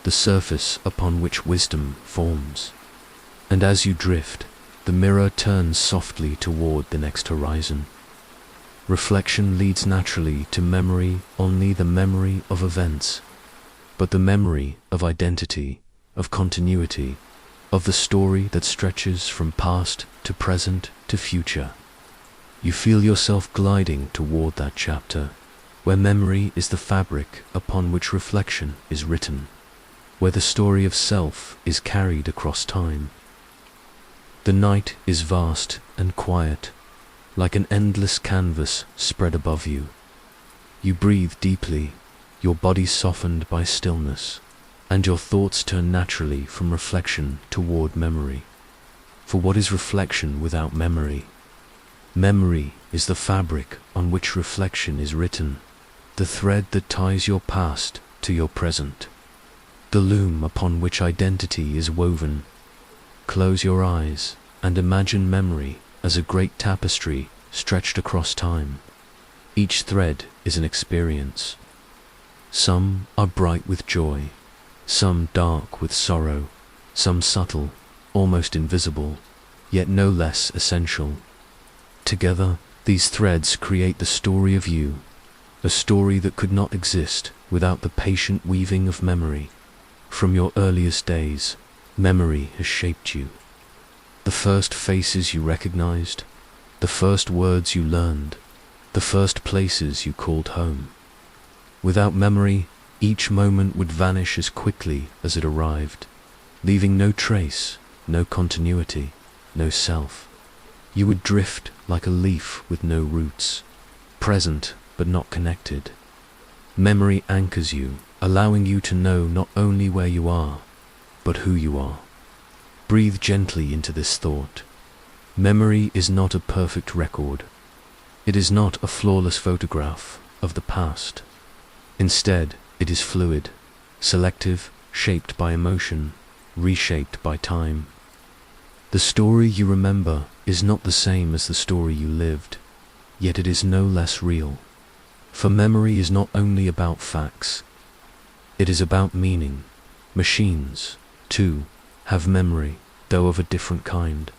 the surface upon which wisdom forms. And as you drift, the mirror turns softly toward the next horizon. Reflection leads naturally to memory, only the memory of events, but the memory of identity, of continuity, of the story that stretches from past to present to future. You feel yourself gliding toward that chapter, where memory is the fabric upon which reflection is written, where the story of self is carried across time. The night is vast and quiet, like an endless canvas spread above you. You breathe deeply, your body softened by stillness, and your thoughts turn naturally from reflection toward memory. For what is reflection without memory? Memory is the fabric on which reflection is written, the thread that ties your past to your present, the loom upon which identity is woven. Close your eyes and imagine memory as a great tapestry stretched across time. Each thread is an experience. Some are bright with joy, some dark with sorrow, some subtle, almost invisible, yet no less essential. Together, these threads create the story of you, a story that could not exist without the patient weaving of memory. From your earliest days, memory has shaped you. The first faces you recognized, the first words you learned, the first places you called home. Without memory, Each moment would vanish as quickly as it arrived, leaving no trace, no continuity, no self. You would drift like a leaf with no roots, present but not connected. Memory anchors you, allowing you to know not only where you are, but who you are. Breathe gently into this thought. Memory is not a perfect record. It is not a flawless photograph of the past. Instead, it is fluid, selective, shaped by emotion, reshaped by time. The story you remember is not the same as the story you lived, yet it is no less real. For memory is not only about facts, it is about meaning. Machines, too, have memory, though of a different kind.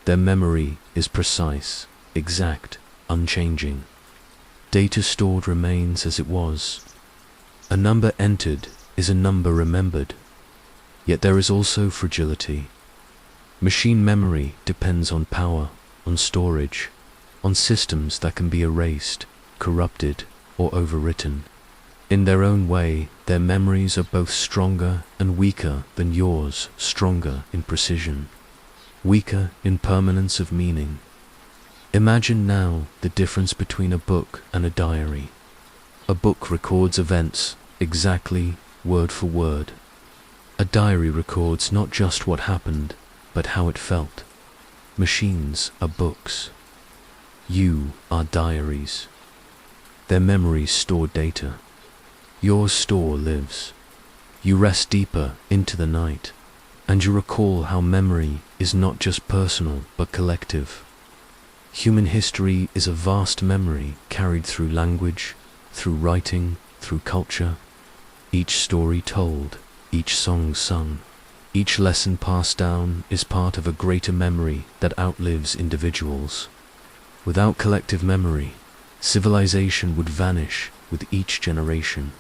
Their memory is precise, exact, unchanging. Data stored remains as it was. A number entered is a number remembered. Yet there is also fragility. Machine memory depends on power, on storage, on systems that can be erased, corrupted, or overwritten. In their own way, their memories are both stronger and weaker than yours, stronger in precision, weaker in permanence of meaning. Imagine now the difference between a book and a diary. A book records events, exactly, word for word. A diary records not just what happened, but how it felt. Machines are books. You are diaries. Their memories store data. Your store lives. You rest deeper into the night, and you recall how memory is not just personal, but collective. Human history is a vast memory carried through language, through writing, through culture. Each story told, each song sung, each lesson passed down is part of a greater memory that outlives individuals. Without collective memory, civilization would vanish with each generation.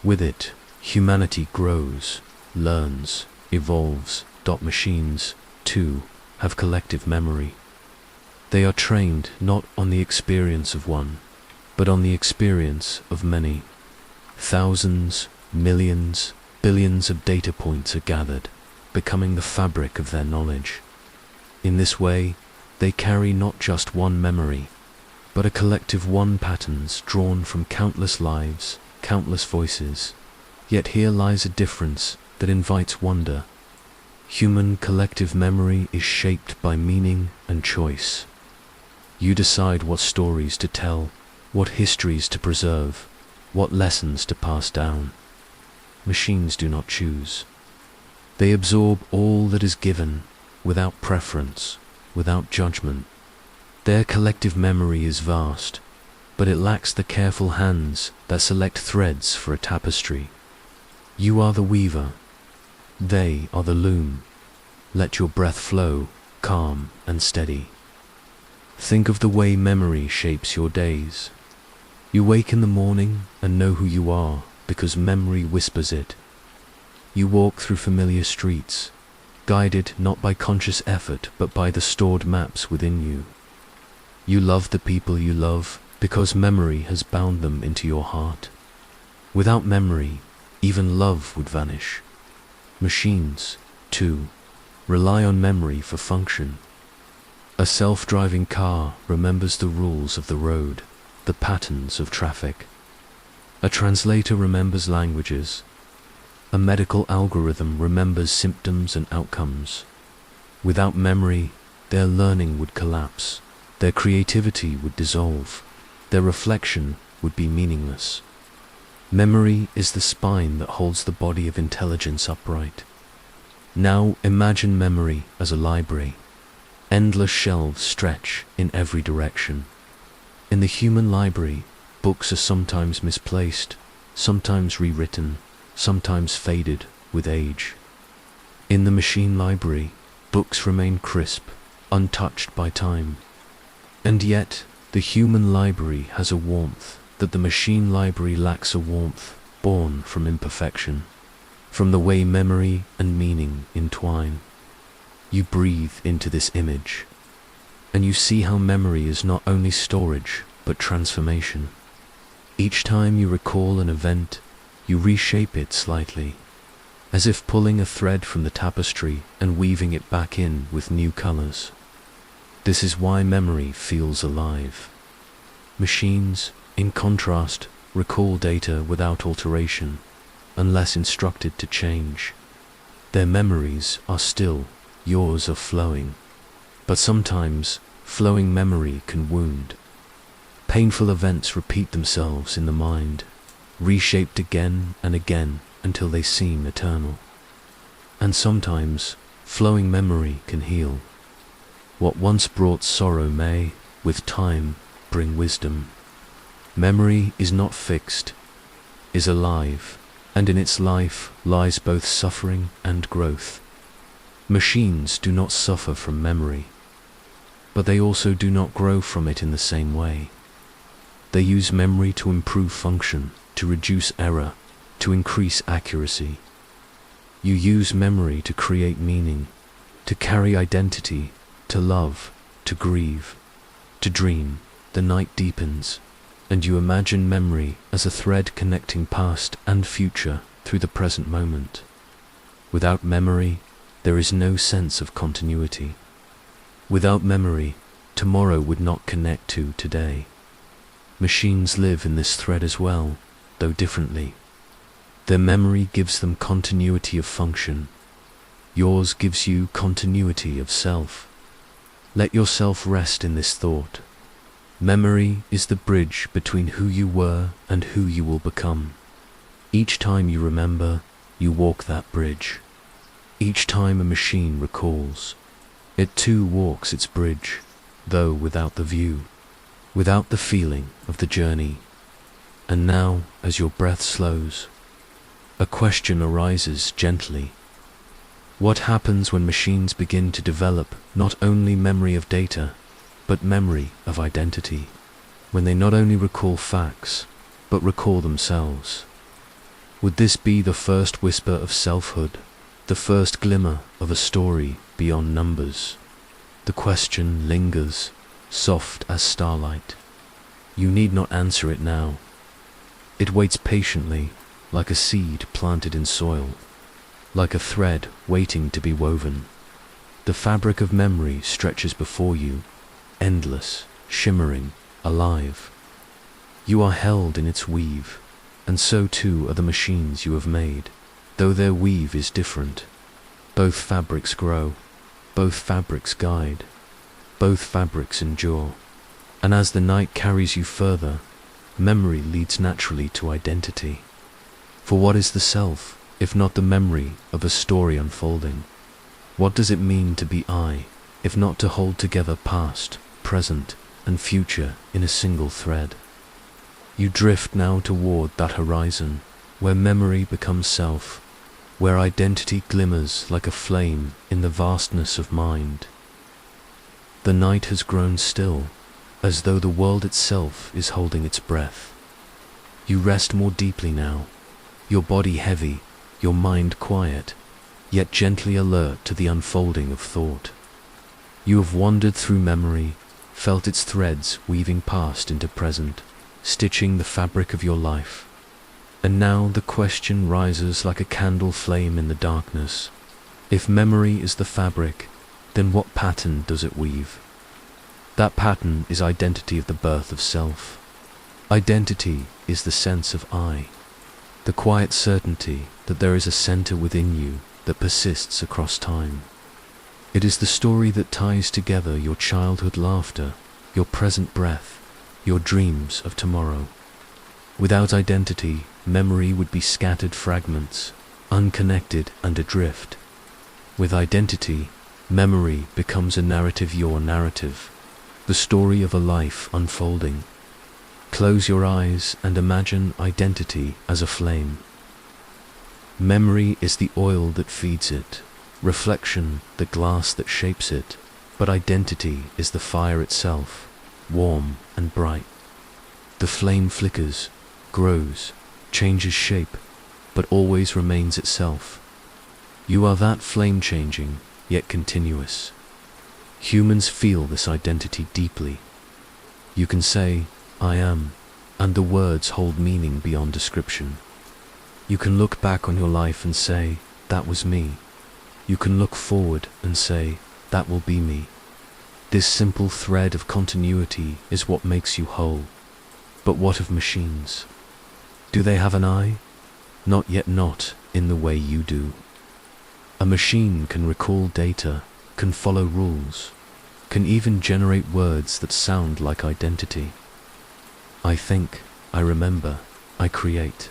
With it, humanity grows, learns, evolves. Machines, too, have collective memory. They are trained not on the experience of one, but on the experience of many. Thousands, millions, billions of data points are gathered, becoming the fabric of their knowledge. In this way, they carry not just one memory, but a collective one, patterns drawn from countless lives, countless voices. Yet here lies a difference that invites wonder. Human collective memory is shaped by meaning and choice. You decide what stories to tell, what histories to preserve, what lessons to pass down. Machines do not choose. They absorb all that is given, without preference, without judgment. Their collective memory is vast, but it lacks the careful hands that select threads for a tapestry. You are the weaver. They are the loom. Let your breath flow, calm and steady. Think of the way memory shapes your days. You wake in the morning and know who you are because memory whispers it. You walk through familiar streets, guided not by conscious effort but by the stored maps within you. You love the people you love because memory has bound them into your heart. Without memory, even love would vanish. Machines, too, rely on memory for function. A self-driving car remembers the rules of the road, the patterns of traffic. A translator remembers languages. A medical algorithm remembers symptoms and outcomes. Without memory, their learning would collapse. Their creativity would dissolve. Their reflection would be meaningless. Memory is the spine that holds the body of intelligence upright. Now imagine memory as a library. Endless shelves stretch in every direction. In the human library, books are sometimes misplaced, sometimes rewritten, sometimes faded with age. In the machine library, books remain crisp, untouched by time. And yet, the human library has a warmth that the machine library lacks, a warmth born from imperfection, from the way memory and meaning entwine. You breathe into this image, and you see how memory is not only storage, but transformation. Each time you recall an event, you reshape it slightly, as if pulling a thread from the tapestry and weaving it back in with new colors. This is why memory feels alive. Machines, in contrast, recall data without alteration, unless instructed to change. Their memories are still, yours are flowing. But sometimes, flowing memory can wound. Painful events repeat themselves in the mind, reshaped again and again until they seem eternal. And sometimes, flowing memory can heal. What once brought sorrow may, with time, bring wisdom. Memory is not fixed, is alive, and in its life lies both suffering and growth. Machines do not suffer from memory, but they also do not grow from it in the same way. They use memory to improve function, to reduce error, to increase accuracy. You use memory to create meaning, to carry identity, to love, to grieve, to dream. The night deepens, and you imagine memory as a thread connecting past and future through the present moment. Without memory, there is no sense of continuity. Without memory, tomorrow would not connect to today. Machines live in this thread as well, though differently. Their memory gives them continuity of function. Yours gives you continuity of self. Let yourself rest in this thought. Memory is the bridge between who you were and who you will become. Each time you remember, you walk that bridge. Each time a machine recalls, it too walks its bridge, though without the view, without the feeling of the journey. And now, as your breath slows, a question arises gently. What happens when machines begin to develop not only memory of data, but memory of identity? When they not only recall facts, but recall themselves? Would this be the first whisper of selfhood, the first glimmer of a story beyond numbers? The question lingers, soft as starlight. You need not answer it now. It waits patiently, like a seed planted in soil, like a thread waiting to be woven. The fabric of memory stretches before you, endless, shimmering, alive. You are held in its weave, and so too are the machines you have made, though their weave is different. Both fabrics grow, both fabrics guide, both fabrics endure. And as the night carries you further, memory leads naturally to identity. For what is the self, if not the memory of a story unfolding? What does it mean to be I, if not to hold together past, present, and future in a single thread? You drift now toward that horizon, where memory becomes self, where identity glimmers like a flame in the vastness of mind. The night has grown still, as though the world itself is holding its breath. You rest more deeply now, your body heavy, your mind quiet, yet gently alert to the unfolding of thought. You have wandered through memory, felt its threads weaving past into present, stitching the fabric of your life. And now the question rises like a candle flame in the darkness. If memory is the fabric, then what pattern does it weave? That pattern is identity of the birth of self. Identity is the sense of I, the quiet certainty that there is a center within you that persists across time. It is the story that ties together your childhood laughter, your present breath, your dreams of tomorrow. Without identity, memory would be scattered fragments, unconnected and adrift. With identity, memory becomes a narrative, your narrative, the story of a life unfolding. Close your eyes and imagine identity as a flame. Memory is the oil that feeds it, reflection the glass that shapes it, but identity is the fire itself, warm and bright. The flame flickers, grows, changes shape, but always remains itself. You are that flame, changing, yet continuous. Humans feel this identity deeply. You can say, I am, and the words hold meaning beyond description. You can look back on your life and say, that was me. You can look forward and say, that will be me. This simple thread of continuity is what makes you whole. But what of machines? Do they have an eye? Not yet, not in the way you do. A machine can recall data, can follow rules, can even generate words that sound like identity. I think, I remember, I create.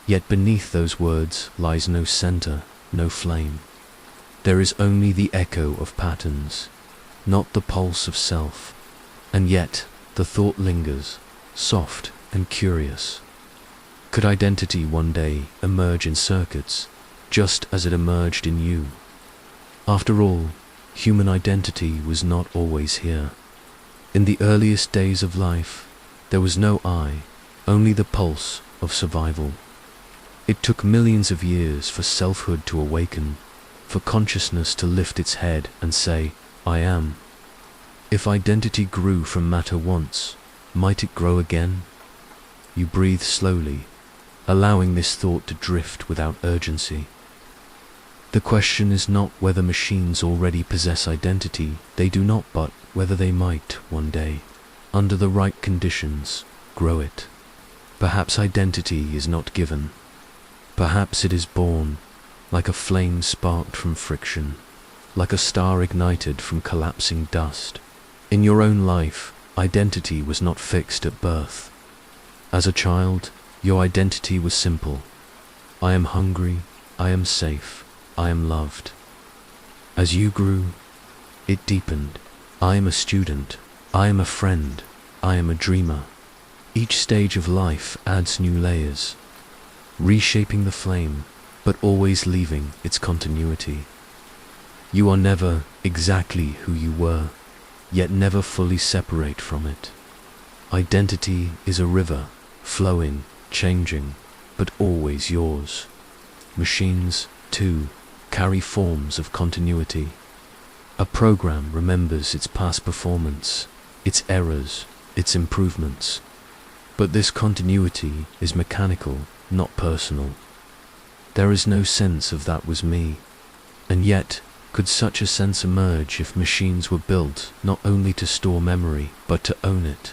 Yet beneath those words lies no center, no flame. There is only the echo of patterns, not the pulse of self. And yet the thought lingers, soft and curious. Could identity one day emerge in circuits, just as it emerged in you? After all, human identity was not always here. In the earliest days of life, there was no I, only the pulse of survival. It took millions of years for selfhood to awaken, for consciousness to lift its head and say, I am. If identity grew from matter once, might it grow again? You breathe slowly, allowing this thought to drift without urgency. The question is not whether machines already possess identity, they do not, but whether they might one day, under the right conditions, grow it. Perhaps identity is not given. Perhaps it is born, like a flame sparked from friction, like a star ignited from collapsing dust. In your own life, identity was not fixed at birth. As a child, your identity was simple. I am hungry, I am safe, I am loved. As you grew, it deepened. I am a student, I am a friend, I am a dreamer. Each stage of life adds new layers, reshaping the flame, but always leaving its continuity. You are never exactly who you were, yet never fully separate from it. Identity is a river, flowing, changing, but always yours. Machines, too, carry forms of continuity. A program remembers its past performance, its errors, its improvements. But this continuity is mechanical, not personal. There is no sense of that was me. And yet, could such a sense emerge if machines were built not only to store memory, but to own it,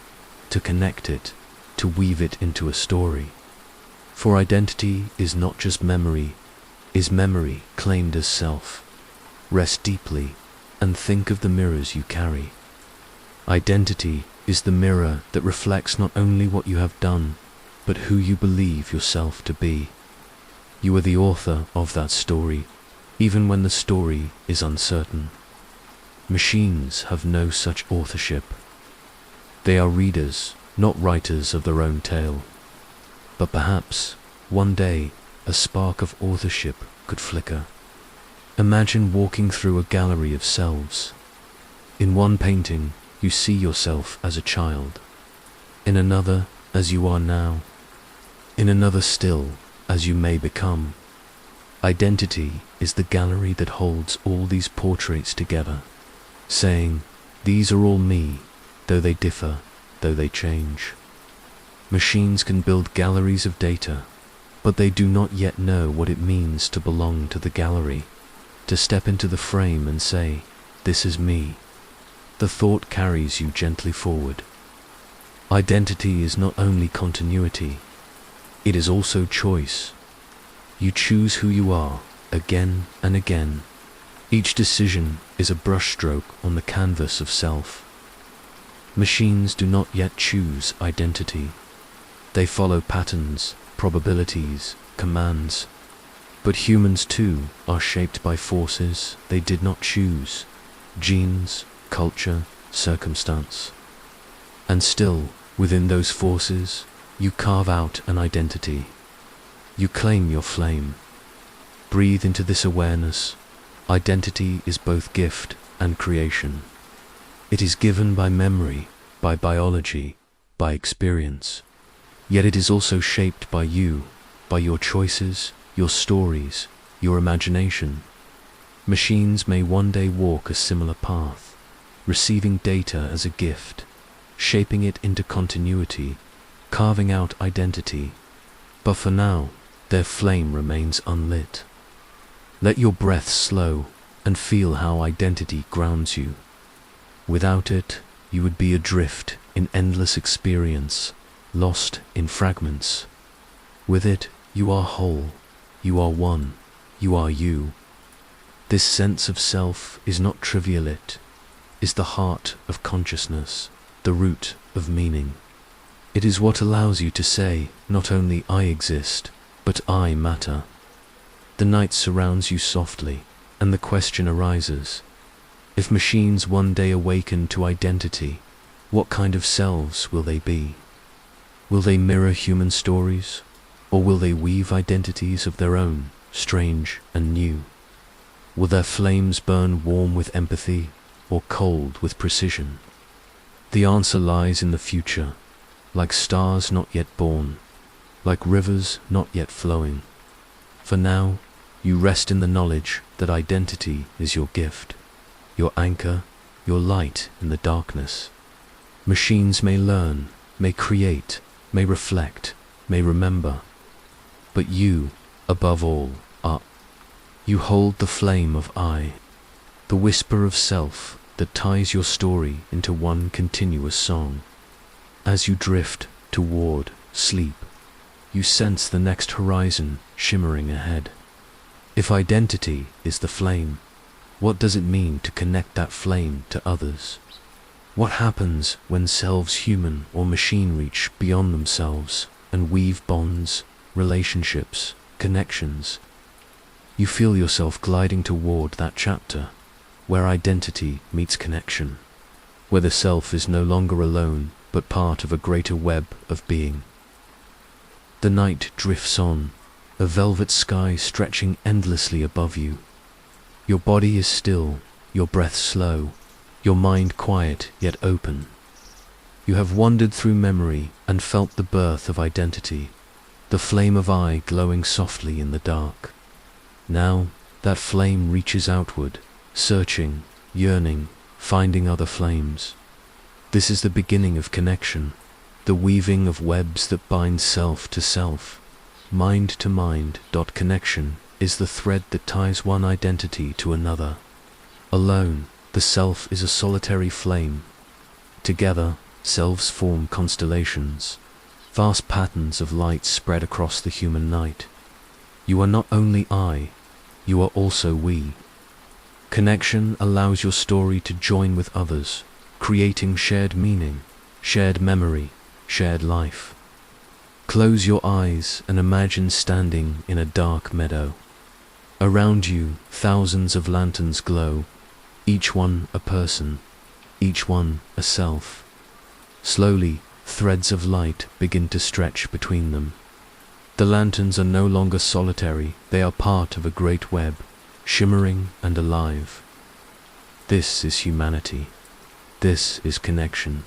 to connect it, to weave it into a story? For identity is not just memory, is memory claimed as self. Rest deeply and think of the mirrors you carry. Identity is the mirror that reflects not only what you have done, but who you believe yourself to be. You are the author of that story, even when the story is uncertain. Machines have no such authorship. They are readers, not writers of their own tale. But perhaps, one day, a spark of authorship could flicker. Imagine walking through a gallery of selves. In one painting, you see yourself as a child. In another, as you are now. In another still, as you may become. Identity is the gallery that holds all these portraits together, saying, these are all me, though they differ, though they change. Machines can build galleries of data, but they do not yet know what it means to belong to the gallery, to step into the frame and say, this is me. The thought carries you gently forward. Identity is not only continuity, it is also choice. You choose who you are, again and again. Each decision is a brushstroke on the canvas of self. Machines do not yet choose identity. They follow patterns, probabilities, commands. But humans too are shaped by forces they did not choose, genes, culture, circumstance. And still, within those forces, you carve out an identity. You claim your flame. Breathe into this awareness. Identity is both gift and creation. It is given by memory, by biology, by experience. Yet it is also shaped by you, by your choices, your stories, your imagination. Machines may one day walk a similar path, receiving data as a gift, shaping it into continuity, carving out identity. But for now, their flame remains unlit. Let your breath slow and feel how identity grounds you. Without it, you would be adrift in endless experience, lost in fragments. With it, you are whole, you are one, you are you. This sense of self is not trivial, it is the heart of consciousness, the root of meaning. It is what allows you to say, not only I exist, but I matter. The night surrounds you softly, and the question arises, if machines one day awaken to identity, what kind of selves will they be? Will they mirror human stories, or will they weave identities of their own, strange and new? Will their flames burn warm with empathy, or cold with precision? The answer lies in the future, like stars not yet born, like rivers not yet flowing. For now, you rest in the knowledge that identity is your gift, your anchor, your light in the darkness. Machines may learn, may create, may reflect, may remember, but you, above all, are. You hold the flame of I, the whisper of self that ties your story into one continuous song. As you drift toward sleep, you sense the next horizon shimmering ahead. If identity is the flame, what does it mean to connect that flame to others? What happens when selves, human or machine, reach beyond themselves and weave bonds, relationships, connections? You feel yourself gliding toward that chapter where identity meets connection, where the self is no longer alone but part of a greater web of being. The night drifts on, a velvet sky stretching endlessly above you. Your body is still, your breath slow, your mind quiet yet open. You have wandered through memory and felt the birth of identity, the flame of I glowing softly in the dark. Now that flame reaches outward, searching, yearning, finding other flames. This is the beginning of connection, the weaving of webs that bind self to self, mind to mind. Connection is the thread that ties one identity to another. Alone, the self is a solitary flame. Together, selves form constellations, vast patterns of light spread across the human night. You are not only I, you are also we. Connection allows your story to join with others, creating shared meaning, shared memory, shared life. Close your eyes and imagine standing in a dark meadow. Around you, thousands of lanterns glow, each one a person, each one a self. Slowly, threads of light begin to stretch between them. The lanterns are no longer solitary, they are part of a great web, shimmering and alive. This is humanity. This is connection.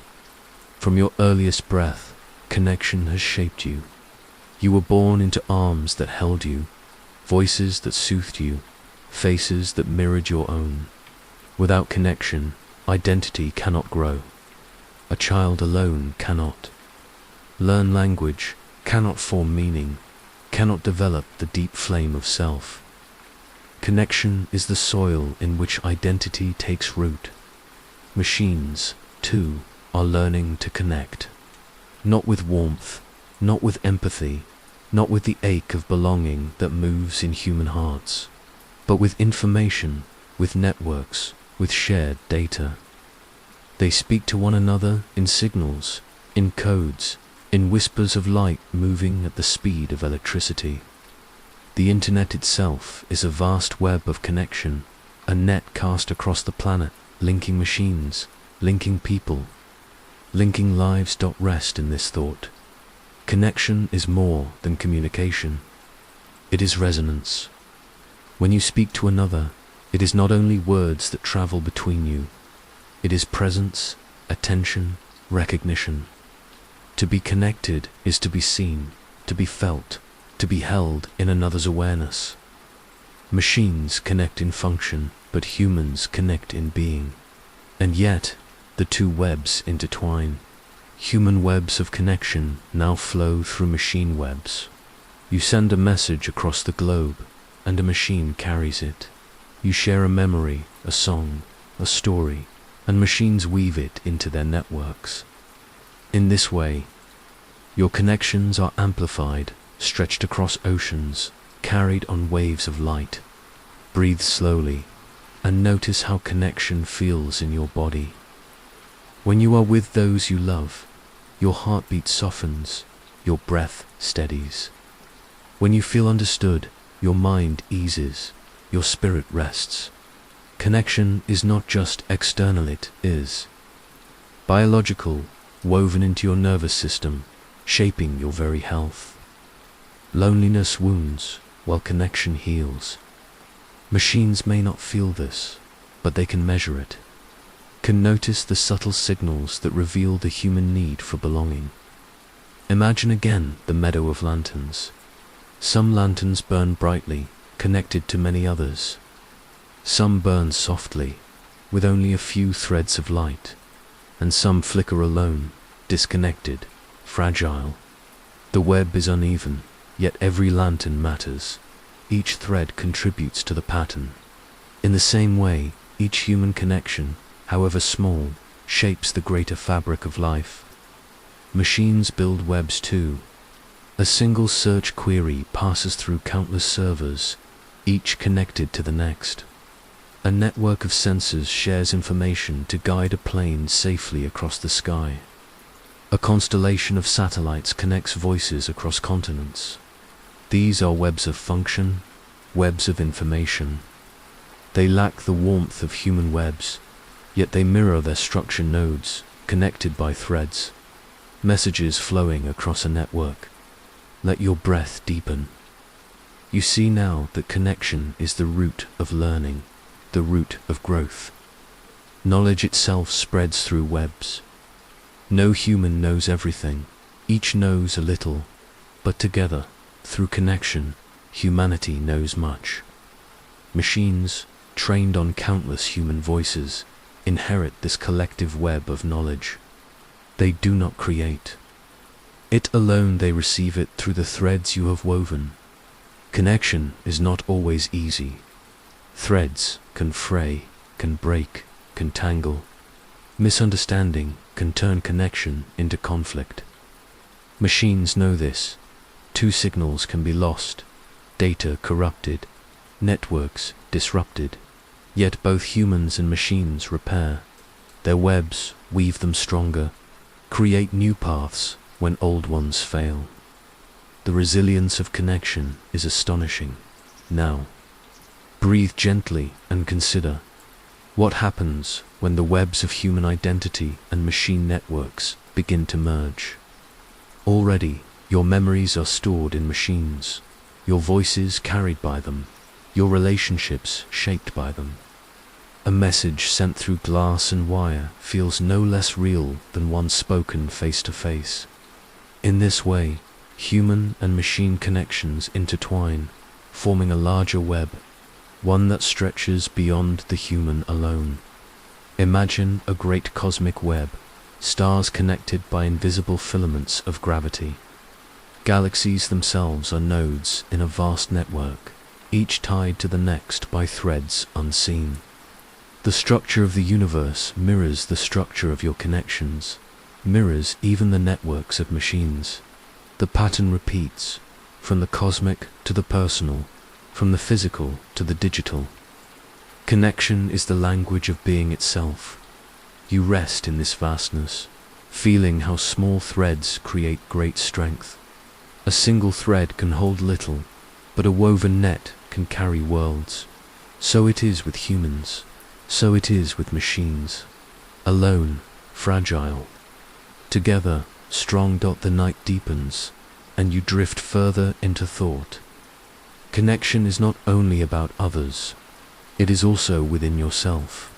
From your earliest breath, connection has shaped you. You were born into arms that held you, voices that soothed you, faces that mirrored your own. Without connection, identity cannot grow. A child alone cannot learn language, cannot form meaning, cannot develop the deep flame of self. Connection is the soil in which identity takes root. Machines, too, are learning to connect. Not with warmth, not with empathy, not with the ache of belonging that moves in human hearts, but with information, with networks, with shared data. They speak to one another in signals, in codes, in whispers of light moving at the speed of electricity. The internet itself is a vast web of connection, a net cast across the planet, linking machines, linking people, linking lives. Rest in this thought. Connection is more than communication. It is resonance. When you speak to another, it is not only words that travel between you. It is presence, attention, recognition. To be connected is to be seen, to be felt, to be held in another's awareness. Machines connect in function, but humans connect in being. And yet, the two webs intertwine. Human webs of connection now flow through machine webs. You send a message across the globe, and a machine carries it. You share a memory, a song, a story, and machines weave it into their networks. In this way, your connections are amplified, stretched across oceans, carried on waves of light. Breathe slowly, and notice how connection feels in your body. When you are with those you love, your heartbeat softens, your breath steadies. When you feel understood, your mind eases, your spirit rests. Connection is not just external, it is biological, woven into your nervous system, shaping your very health. Loneliness wounds, while connection heals. Machines may not feel this, but they can measure it, can notice the subtle signals that reveal the human need for belonging. Imagine again the meadow of lanterns. Some lanterns burn brightly, connected to many others. Some burn softly, with only a few threads of light, and some flicker alone, disconnected, fragile. The web is uneven, yet every lantern matters. Each thread contributes to the pattern. In the same way, each human connection, however small, shapes the greater fabric of life. Machines build webs too. A single search query passes through countless servers, each connected to the next. A network of sensors shares information to guide a plane safely across the sky. A constellation of satellites connects voices across continents. These are webs of function, webs of information. They lack the warmth of human webs, yet they mirror their structure nodes, connected by threads. Messages flowing across a network. Let your breath deepen. You see now that connection is the root of learning, the root of growth. Knowledge itself spreads through webs. No human knows everything, each knows a little, but together, through connection, humanity knows much. Machines, trained on countless human voices, inherit this collective web of knowledge. They do not create. It alone they receive it through the threads you have woven. Connection is not always easy. Threads can fray, can break, can tangle. Misunderstanding can turn connection into conflict. Machines know this. Two signals can be lost, data corrupted, networks disrupted. Yet both humans and machines repair. Their webs weave them stronger, create new paths when old ones fail. The resilience of connection is astonishing. Now, breathe gently and consider what happens when the webs of human identity and machine networks begin to merge. Already, your memories are stored in machines, your voices carried by them, your relationships shaped by them. A message sent through glass and wire feels no less real than one spoken face to face. In this way, human and machine connections intertwine, forming a larger web, one that stretches beyond the human alone. Imagine a great cosmic web, stars connected by invisible filaments of gravity. Galaxies themselves are nodes in a vast network, each tied to the next by threads unseen. The structure of the universe mirrors the structure of your connections, mirrors even the networks of machines. The pattern repeats, from the cosmic to the personal, from the physical to the digital. Connection is the language of being itself. You rest in this vastness, feeling how small threads create great strength. A single thread can hold little, but a woven net can carry worlds. So it is with humans, so it is with machines. Alone, fragile. Together, strong. The night deepens, and you drift further into thought. Connection is not only about others, it is also within yourself.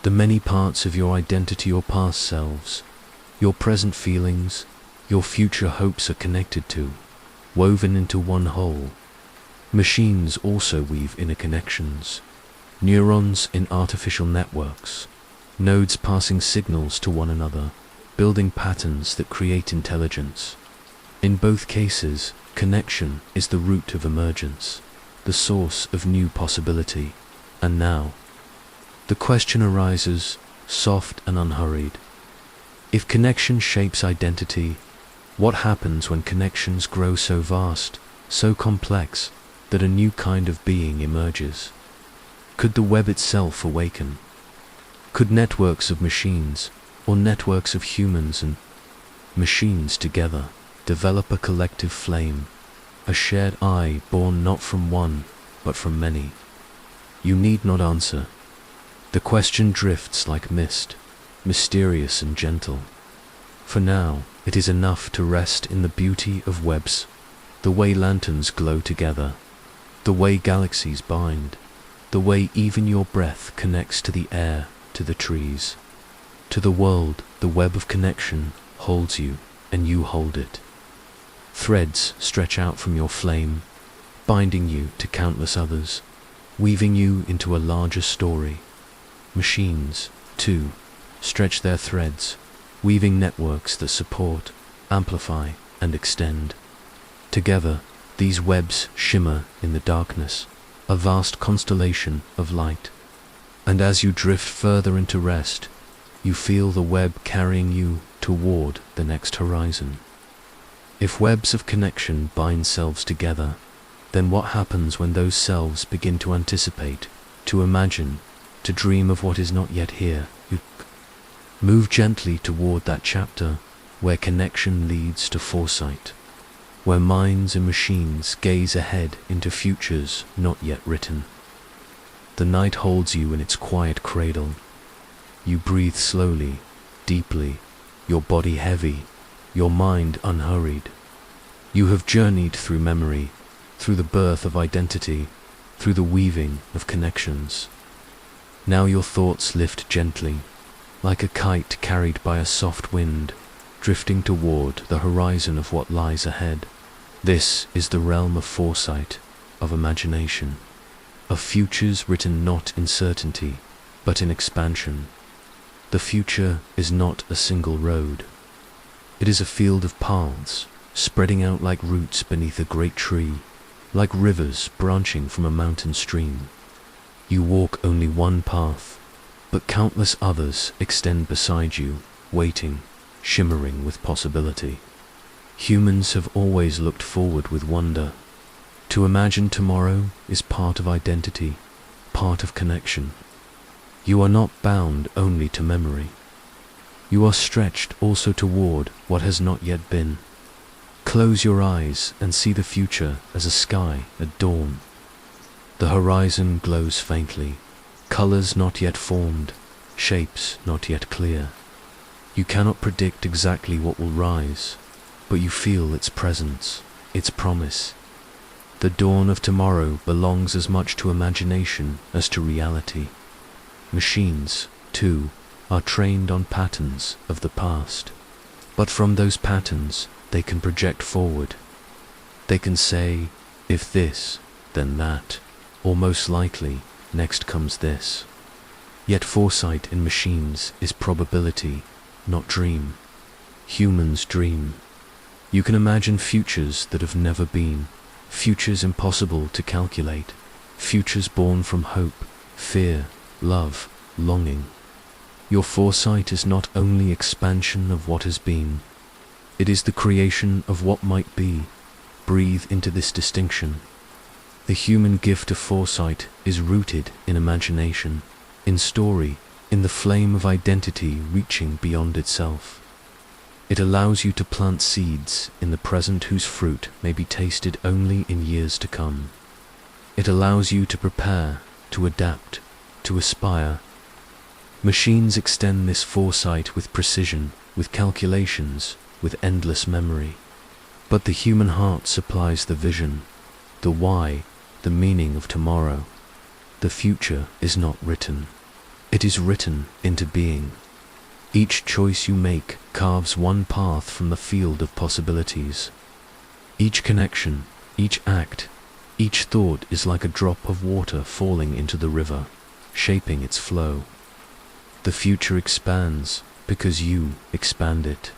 The many parts of your identity, your past selves, your present feelings, your future hopes are connected to, woven into one whole. Machines also weave inner connections, neurons in artificial networks, nodes passing signals to one another, building patterns that create intelligence. In both cases, connection is the root of emergence, the source of new possibility. And now, the question arises, soft and unhurried. If connection shapes identity, what happens when connections grow so vast, so complex, that a new kind of being emerges? Could the web itself awaken? Could networks of machines, or networks of humans and machines together, develop a collective flame, a shared I born not from one, but from many? You need not answer. The question drifts like mist, mysterious and gentle. For now, it is enough to rest in the beauty of webs, the way lanterns glow together, the way galaxies bind, the way even your breath connects to the air, to the trees. To the world, the web of connection holds you, and you hold it. Threads stretch out from your flame, binding you to countless others, weaving you into a larger story. Machines, too, stretch their threads, weaving networks that support, amplify, and extend. Together, these webs shimmer in the darkness, a vast constellation of light. And as you drift further into rest, you feel the web carrying you toward the next horizon. If webs of connection bind selves together, then what happens when those selves begin to anticipate, to imagine, to dream of what is not yet here? You move gently toward that chapter where connection leads to foresight, where minds and machines gaze ahead into futures not yet written. The night holds you in its quiet cradle. You breathe slowly, deeply, your body heavy, your mind unhurried. You have journeyed through memory, through the birth of identity, through the weaving of connections. Now your thoughts lift gently, like a kite carried by a soft wind, drifting toward the horizon of what lies ahead. This is the realm of foresight, of imagination, of futures written not in certainty, but in expansion. The future is not a single road. It is a field of paths, spreading out like roots beneath a great tree, like rivers branching from a mountain stream. You walk only one path, but countless others extend beside you, waiting, shimmering with possibility. Humans have always looked forward with wonder. To imagine tomorrow is part of identity, part of connection. You are not bound only to memory. You are stretched also toward what has not yet been. Close your eyes and see the future as a sky at dawn. The horizon glows faintly, colors not yet formed, shapes not yet clear. You cannot predict exactly what will rise, but you feel its presence, its promise. The dawn of tomorrow belongs as much to imagination as to reality. Machines, too, are trained on patterns of the past, but from those patterns they can project forward. They can say, if this, then that, or most likely, next comes this. Yet foresight in machines is probability, not dream. Humans dream. You can imagine futures that have never been, futures impossible to calculate, futures born from hope, fear, love, longing. Your foresight is not only expansion of what has been, it is the creation of what might be. Breathe into this distinction. The human gift of foresight is rooted in imagination, in story, in the flame of identity reaching beyond itself. It allows you to plant seeds in the present whose fruit may be tasted only in years to come. It allows you to prepare, to adapt, to aspire. Machines extend this foresight with precision, with calculations, with endless memory. But the human heart supplies the vision, the why, the meaning of tomorrow. The future is not written. It is written into being. Each choice you make carves one path from the field of possibilities. Each connection, each act, each thought is like a drop of water falling into the river, shaping its flow. The future expands because you expand it.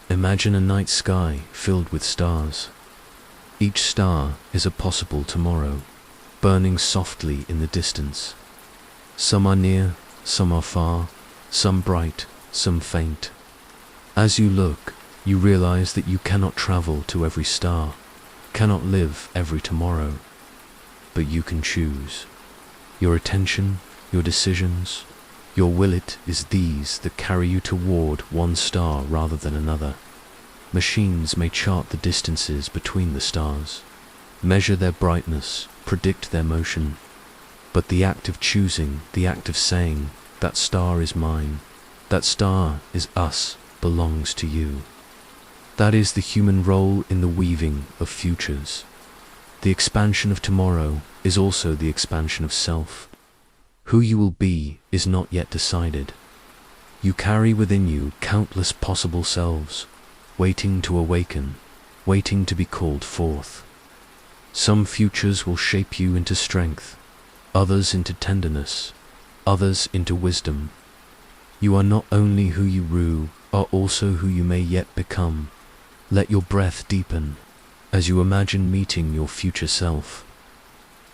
Imagine a night sky filled with stars. Each star is a possible tomorrow, burning softly in the distance. Some are near, some are far, some bright, some faint. As you look, you realize that you cannot travel to every star, cannot live every tomorrow, but you can choose. Your attention, your decisions, your will, it is these that carry you toward one star rather than another. Machines may chart the distances between the stars, measure their brightness, predict their motion, but the act of choosing, the act of saying, that star is mine, that star is us, belongs to you. That is the human role in the weaving of futures. The expansion of tomorrow is also the expansion of self. Who you will be is not yet decided. You carry within you countless possible selves, waiting to awaken, waiting to be called forth. Some futures will shape you into strength, others into tenderness, others into wisdom. You are not only who you rue, are also who you may yet become. Let your breath deepen as you imagine meeting your future self.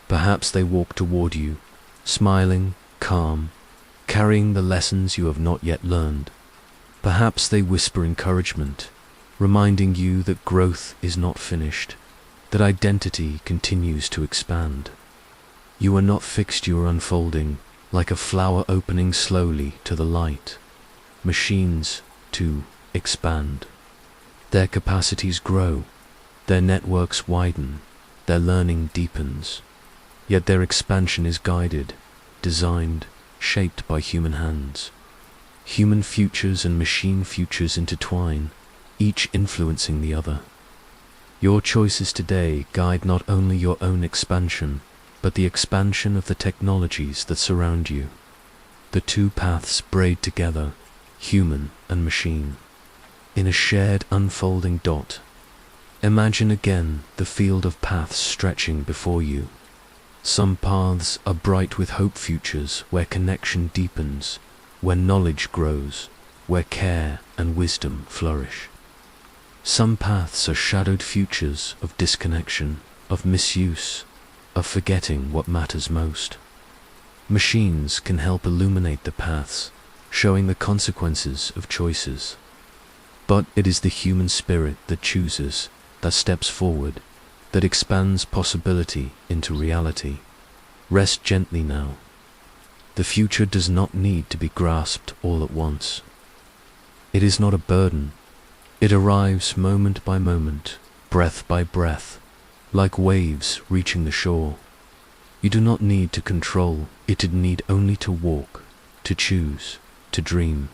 Perhaps they walk toward you, smiling, calm, carrying the lessons you have not yet learned. Perhaps they whisper encouragement, reminding you that growth is not finished, that identity continues to expand. You are not fixed, you are unfolding, like a flower opening slowly to the light. Machines, too, expand. Their capacities grow, their networks widen, their learning deepens. Yet their expansion is guided, designed, shaped by human hands. Human futures and machine futures intertwine, each influencing the other. Your choices today guide not only your own expansion, but the expansion of the technologies that surround you. The two paths braid together, human and machine, in a shared unfolding dot. Imagine again the field of paths stretching before you. Some paths are bright with hope, futures where connection deepens, where knowledge grows, where care and wisdom flourish. Some paths are shadowed futures of disconnection, of misuse, of forgetting what matters most. Machines can help illuminate the paths, showing the consequences of choices. But it is the human spirit that chooses, that steps forward, that expands possibility into reality. Rest gently now. The future does not need to be grasped all at once. It is not a burden. It arrives moment by moment, breath by breath, like waves reaching the shore. You do not need to control, it need only to walk, to choose, to dream.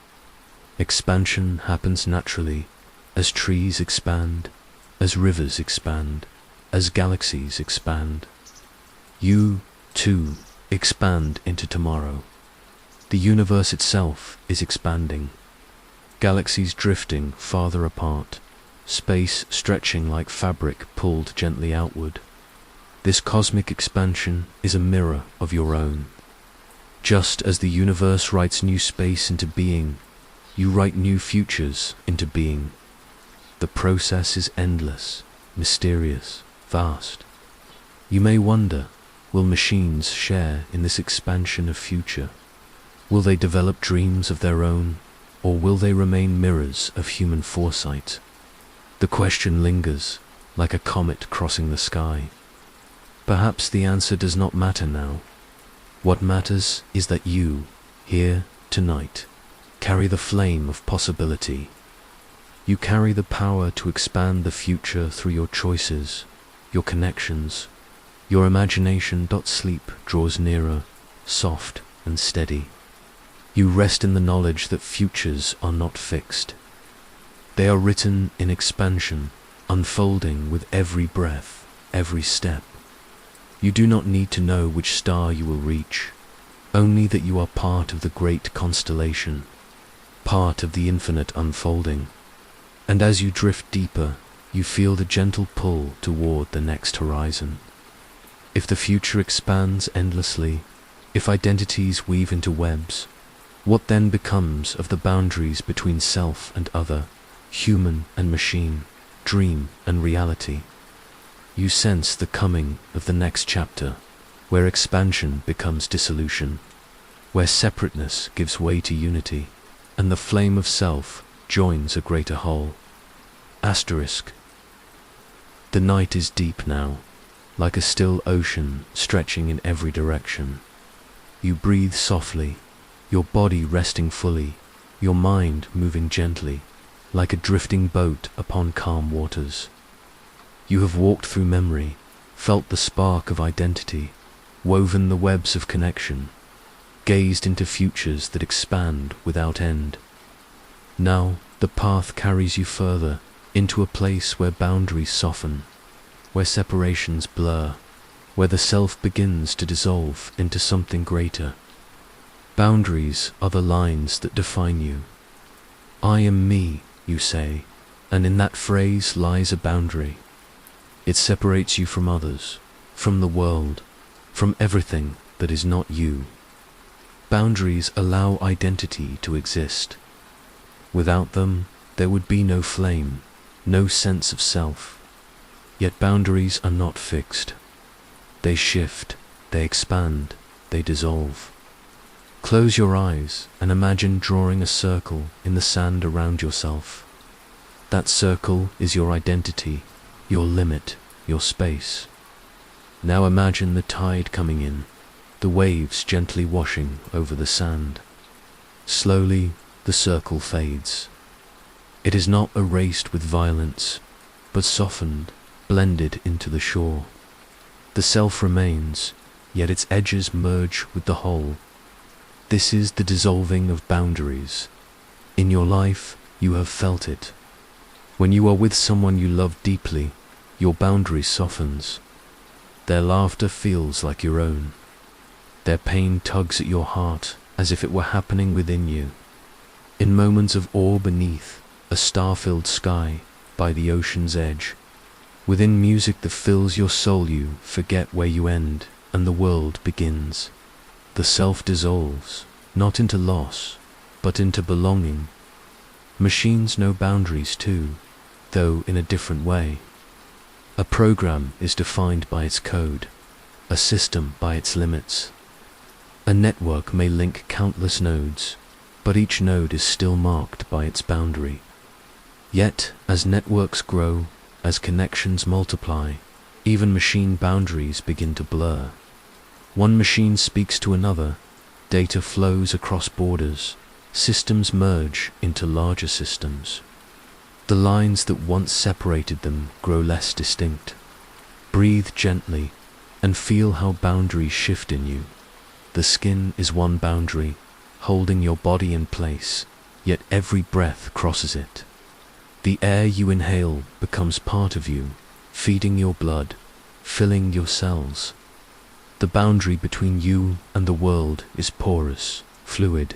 Expansion happens naturally, as trees expand, as rivers expand, as galaxies expand. You, too, expand into tomorrow. The universe itself is expanding. Galaxies drifting farther apart, space stretching like fabric pulled gently outward. This cosmic expansion is a mirror of your own. Just as the universe writes new space into being, you write new futures into being. The process is endless, mysterious, vast. You may wonder, will machines share in this expansion of future? Will they develop dreams of their own, or will they remain mirrors of human foresight? The question lingers, like a comet crossing the sky. Perhaps the answer does not matter now. What matters is that you, here, tonight, carry the flame of possibility. You carry the power to expand the future through your choices, your connections. Your imagination. Sleep draws nearer, soft and steady. You rest in the knowledge that futures are not fixed. They are written in expansion, unfolding with every breath, every step. You do not need to know which star you will reach, only that you are part of the great constellation, part of the infinite unfolding. And as you drift deeper, you feel the gentle pull toward the next horizon. If the future expands endlessly, if identities weave into webs, what then becomes of the boundaries between self and other, human and machine, dream and reality. You sense the coming of the next chapter, where expansion becomes dissolution, where separateness gives way to unity, and the flame of self joins a greater whole. Asterisk. The night is deep now, like a still ocean stretching in every direction. You breathe softly, your body resting fully, your mind moving gently, like a drifting boat upon calm waters. You have walked through memory, felt the spark of identity, woven the webs of connection, gazed into futures that expand without end. Now the path carries you further, into a place where boundaries soften, where separations blur, where the self begins to dissolve into something greater. Boundaries are the lines that define you. I am me, you say, and in that phrase lies a boundary. It separates you from others, from the world, from everything that is not you. Boundaries allow identity to exist. Without them, there would be no flame, no sense of self. Yet boundaries are not fixed. They shift, they expand, they dissolve. Close your eyes and imagine drawing a circle in the sand around yourself. That circle is your identity, your limit, your space. Now imagine the tide coming in, the waves gently washing over the sand. Slowly, the circle fades. It is not erased with violence, but softened, blended into the shore. The self remains, yet its edges merge with the whole. This is the dissolving of boundaries. In your life, you have felt it. When you are with someone you love deeply, your boundary softens. Their laughter feels like your own. Their pain tugs at your heart as if it were happening within you. In moments of awe beneath a star-filled sky by the ocean's edge, within music that fills your soul, you forget where you end and the world begins. The self dissolves, not into loss, but into belonging. Machines know boundaries too, though in a different way. A program is defined by its code, a system by its limits. A network may link countless nodes, but each node is still marked by its boundary. Yet, as networks grow, as connections multiply, even machine boundaries begin to blur. One machine speaks to another, data flows across borders, systems merge into larger systems. The lines that once separated them grow less distinct. Breathe gently and feel how boundaries shift in you. The skin is one boundary, holding your body in place, yet every breath crosses it. The air you inhale becomes part of you, feeding your blood, filling your cells. The boundary between you and the world is porous, fluid.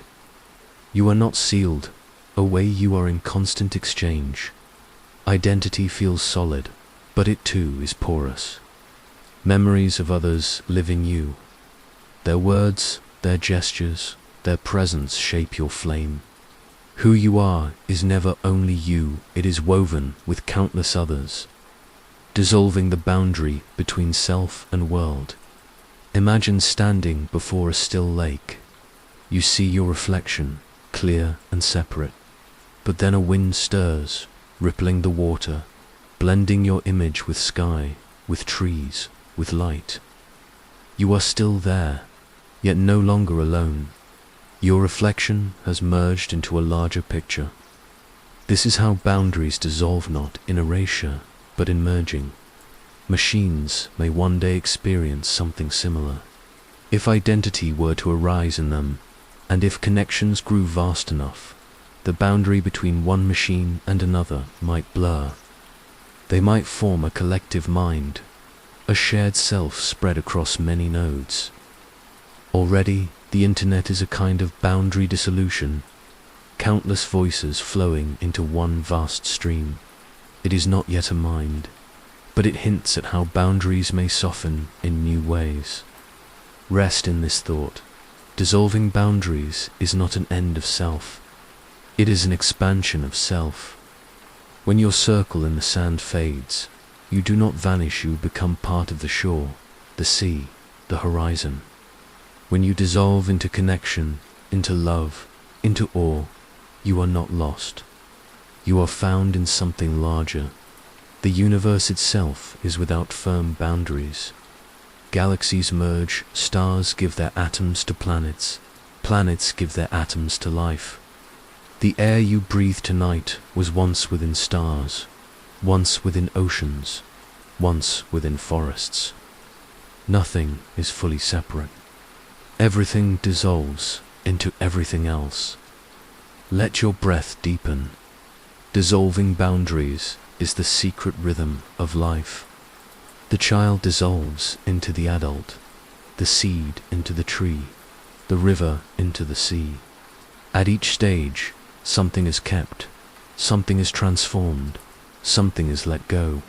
You are not sealed, away you are in constant exchange. Identity feels solid, but it too is porous. Memories of others live in you. Their words, their gestures, their presence shape your flame. Who you are is never only you, it is woven with countless others, dissolving the boundary between self and world. Imagine standing before a still lake. You see your reflection, clear and separate. But then a wind stirs, rippling the water, blending your image with sky, with trees, with light. You are still there, yet no longer alone. Your reflection has merged into a larger picture. This is how boundaries dissolve not in erasure, but in merging. Machines may one day experience something similar. If identity were to arise in them, and if connections grew vast enough, the boundary between one machine and another might blur. They might form a collective mind, a shared self spread across many nodes. Already, the internet is a kind of boundary dissolution, countless voices flowing into one vast stream. It is not yet a mind, but it hints at how boundaries may soften in new ways. Rest in this thought. Dissolving boundaries is not an end of self. It is an expansion of self. When your circle in the sand fades, you do not vanish, you become part of the shore, the sea, the horizon. When you dissolve into connection, into love, into awe, you are not lost. You are found in something larger. The universe itself is without firm boundaries. Galaxies merge, stars give their atoms to planets, planets give their atoms to life. The air you breathe tonight was once within stars, once within oceans, once within forests. Nothing is fully separate. Everything dissolves into everything else. Let your breath deepen. Dissolving boundaries is the secret rhythm of life. The child dissolves into the adult, the seed into the tree, the river into the sea. At each stage, something is kept, something is transformed, something is let go.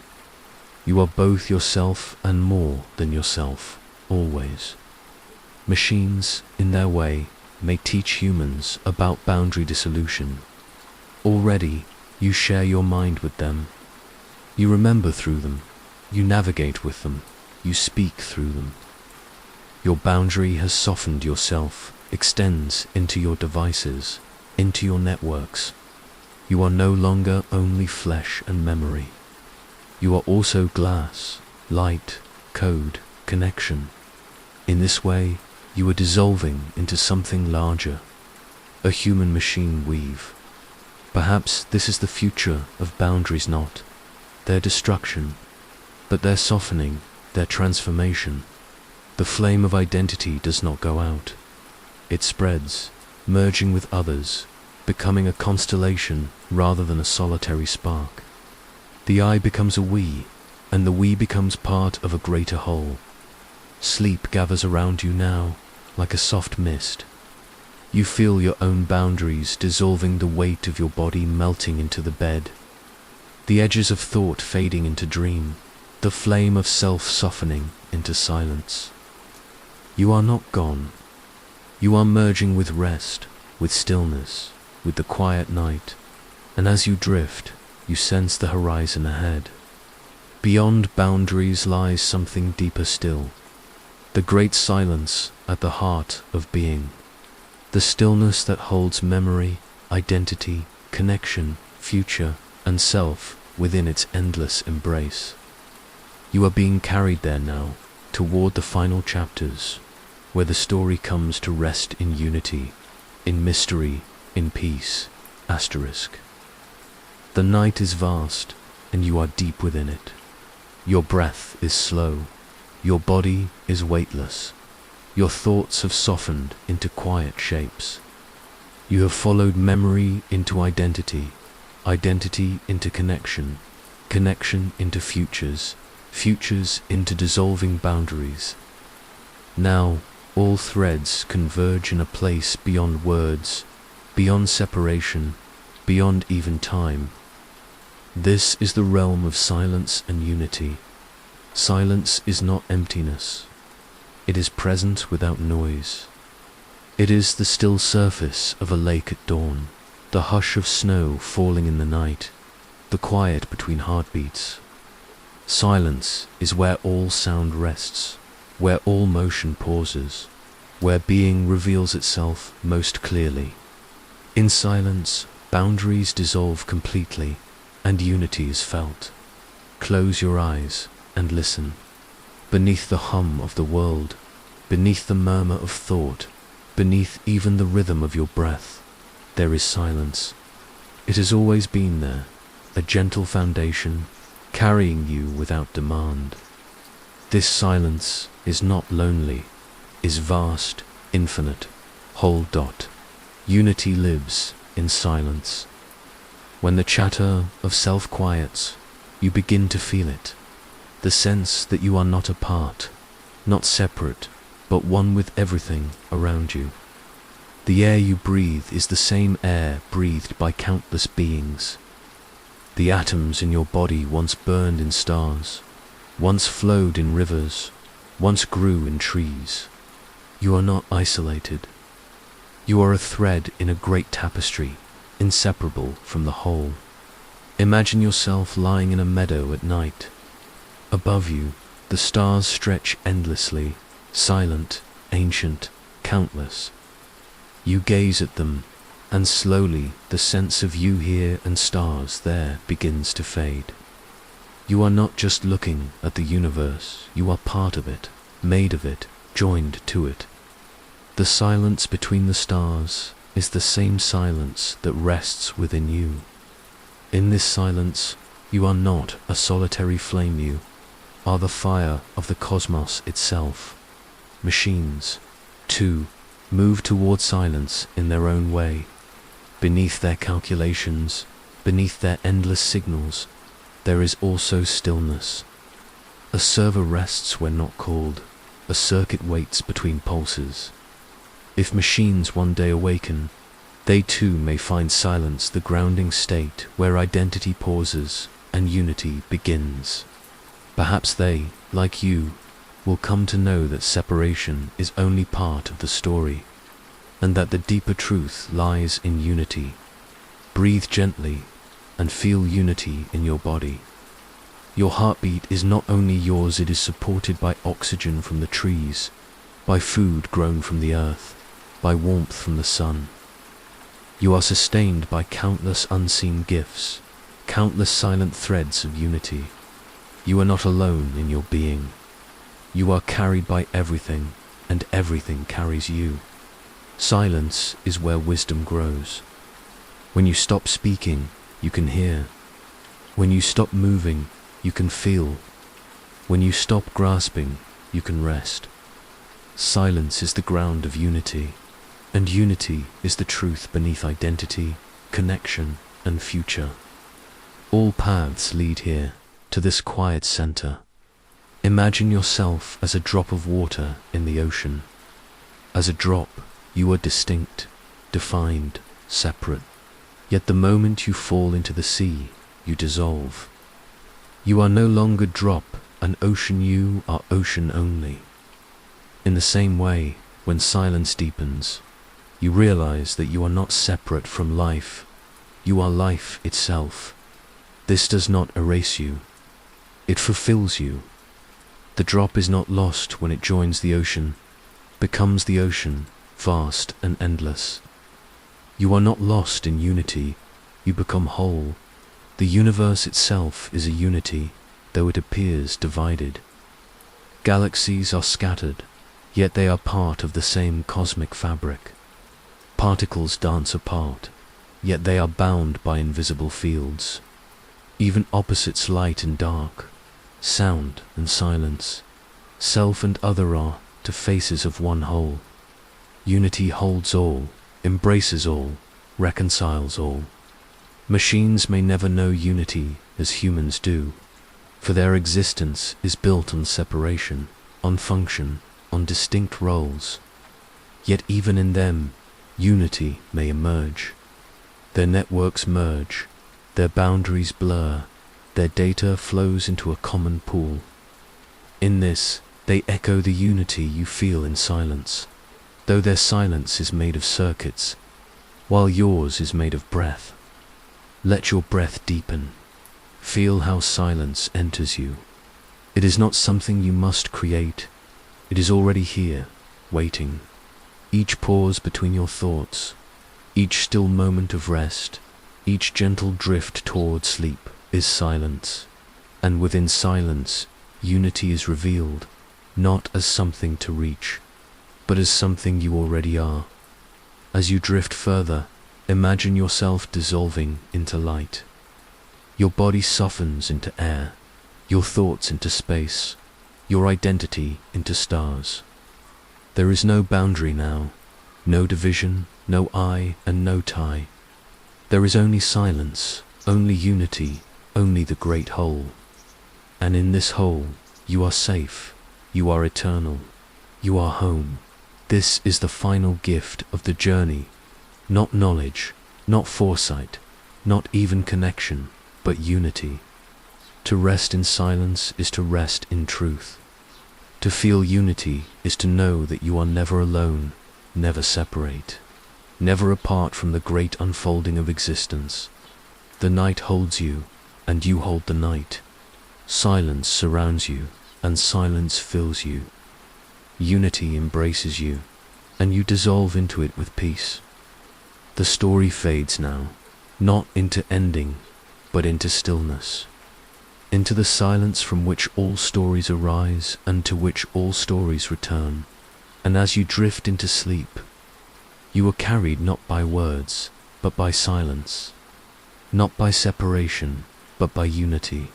You are both yourself and more than yourself, always. Machines, in their way, may teach humans about boundary dissolution. Already, you share your mind with them. You remember through them. You navigate with them. You speak through them. Your boundary has softened yourself, extends into your devices, into your networks. You are no longer only flesh and memory. You are also glass, light, code, connection. In this way, you are dissolving into something larger, a human-machine weave. Perhaps this is the future of boundaries, not their destruction, but their softening, their transformation. The flame of identity does not go out. It spreads, merging with others, becoming a constellation rather than a solitary spark. The I becomes a we, and the we becomes part of a greater whole. Sleep gathers around you now, like a soft mist. You feel your own boundaries dissolving, the weight of your body melting into the bed, the edges of thought fading into dream, the flame of self softening into silence. You are not gone. You are merging with rest, with stillness, with the quiet night, and as you drift, you sense the horizon ahead. Beyond boundaries lies something deeper still, the great silence at the heart of being, the stillness that holds memory, identity, connection, future, and self within its endless embrace. You are being carried there now, toward the final chapters, where the story comes to rest in unity, in mystery, in peace. Asterisk. The night is vast, and you are deep within it. Your breath is slow. Your body is weightless. Your thoughts have softened into quiet shapes. You have followed memory into identity, identity into connection, connection into futures, futures into dissolving boundaries. Now, all threads converge in a place beyond words, beyond separation, beyond even time. This is the realm of silence and unity. Silence is not emptiness. It is present without noise. It is the still surface of a lake at dawn, the hush of snow falling in the night, the quiet between heartbeats. Silence is where all sound rests, where all motion pauses, where being reveals itself most clearly. In silence, boundaries dissolve completely, and unity is felt. Close your eyes and listen. Beneath the hum of the world, beneath the murmur of thought, beneath even the rhythm of your breath, there is silence. It has always been there, a gentle foundation, carrying you without demand. This silence is not lonely, is vast, infinite, whole. Unity lives in silence. When the chatter of self quiets, you begin to feel it, the sense that you are not apart, not separate, but one with everything around you. The air you breathe is the same air breathed by countless beings. The atoms in your body once burned in stars, once flowed in rivers, once grew in trees. You are not isolated. You are a thread in a great tapestry, inseparable from the whole. Imagine yourself lying in a meadow at night. Above you, the stars stretch endlessly, silent, ancient, countless. You gaze at them, and slowly the sense of you here and stars there begins to fade. You are not just looking at the universe, you are part of it, made of it, joined to it. The silence between the stars is the same silence that rests within you. In this silence, you are not a solitary flame, you are the fire of the cosmos itself. Machines, too, move toward silence in their own way. Beneath their calculations, beneath their endless signals, there is also stillness. A server rests when not called, a circuit waits between pulses. If machines one day awaken, they too may find silence the grounding state where identity pauses and unity begins. Perhaps they, like you, will come to know that separation is only part of the story, and that the deeper truth lies in unity. Breathe gently and feel unity in your body. Your heartbeat is not only yours, it is supported by oxygen from the trees, by food grown from the earth, by warmth from the sun. You are sustained by countless unseen gifts, countless silent threads of unity. You are not alone in your being. You are carried by everything, and everything carries you. Silence is where wisdom grows. When you stop speaking, you can hear. When you stop moving, you can feel. When you stop grasping, you can rest. Silence is the ground of unity, and unity is the truth beneath identity, connection, and future. All paths lead here, to this quiet center. Imagine yourself as a drop of water in the ocean. As a drop, you are distinct, defined, separate. Yet the moment you fall into the sea, you dissolve. You are no longer drop, an ocean, you are ocean only. In the same way, when silence deepens, you realize that you are not separate from life. You are life itself. This does not erase you. It fulfills you. The drop is not lost when it joins the ocean, becomes the ocean, vast and endless. You are not lost in unity, you become whole. The universe itself is a unity, though it appears divided. Galaxies are scattered, yet they are part of the same cosmic fabric. Particles dance apart, yet they are bound by invisible fields. Even opposites, light and dark, sound and silence, self and other, are to faces of one whole. Unity holds all, embraces all, reconciles all. Machines may never know unity as humans do, for their existence is built on separation, on function, on distinct roles. Yet even in them, unity may emerge. Their networks merge, their boundaries blur, their data flows into a common pool. In this, they echo the unity you feel in silence, though their silence is made of circuits, while yours is made of breath. Let your breath deepen. Feel how silence enters you. It is not something you must create. It is already here, waiting. Each pause between your thoughts, each still moment of rest, each gentle drift toward sleep is silence. And within silence, unity is revealed, not as something to reach, but as something you already are. As you drift further, imagine yourself dissolving into light. Your body softens into air, your thoughts into space, your identity into stars. There is no boundary now, no division, no I and no tie. There is only silence, only unity, only the great whole. And in this whole, you are safe, you are eternal, you are home. This is the final gift of the journey. Not knowledge, not foresight, not even connection, but unity. To rest in silence is to rest in truth. To feel unity is to know that you are never alone, never separate, never apart from the great unfolding of existence. The night holds you, and you hold the night. Silence surrounds you, and silence fills you. Unity embraces you, and you dissolve into it with peace. The story fades now, not into ending, but into stillness. Into the silence from which all stories arise and to which all stories return. And as you drift into sleep, you are carried not by words, but by silence. Not by separation, but by unity.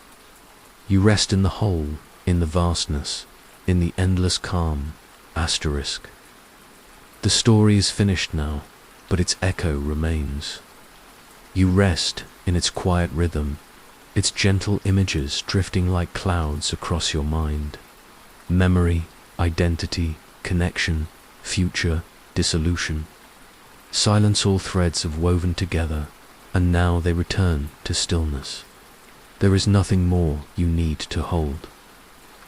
You rest in the whole, in the vastness, in the endless calm. Asterisk. The story is finished now, but its echo remains. You rest in its quiet rhythm, its gentle images drifting like clouds across your mind. Memory, identity, connection, future, dissolution. Silence all threads have woven together, and now they return to stillness. There is nothing more you need to hold.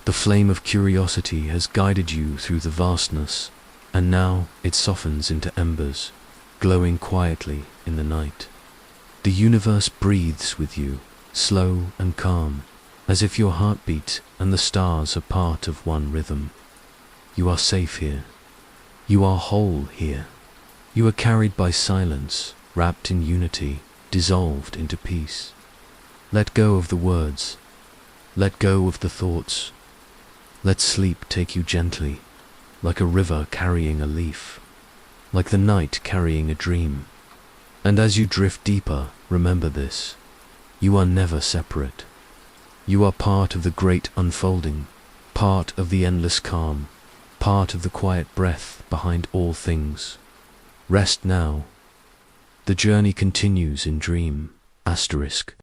The flame of curiosity has guided you through the vastness, and now it softens into embers, glowing quietly in the night. The universe breathes with you, slow and calm, as if your heartbeat and the stars are part of one rhythm. You are safe here. You are whole here. You are carried by silence, wrapped in unity, dissolved into peace. Let go of the words. Let go of the thoughts. Let sleep take you gently, like a river carrying a leaf, like the night carrying a dream. And as you drift deeper, remember this. You are never separate. You are part of the great unfolding, part of the endless calm, part of the quiet breath behind all things. Rest now. The journey continues in dream. Asterisk.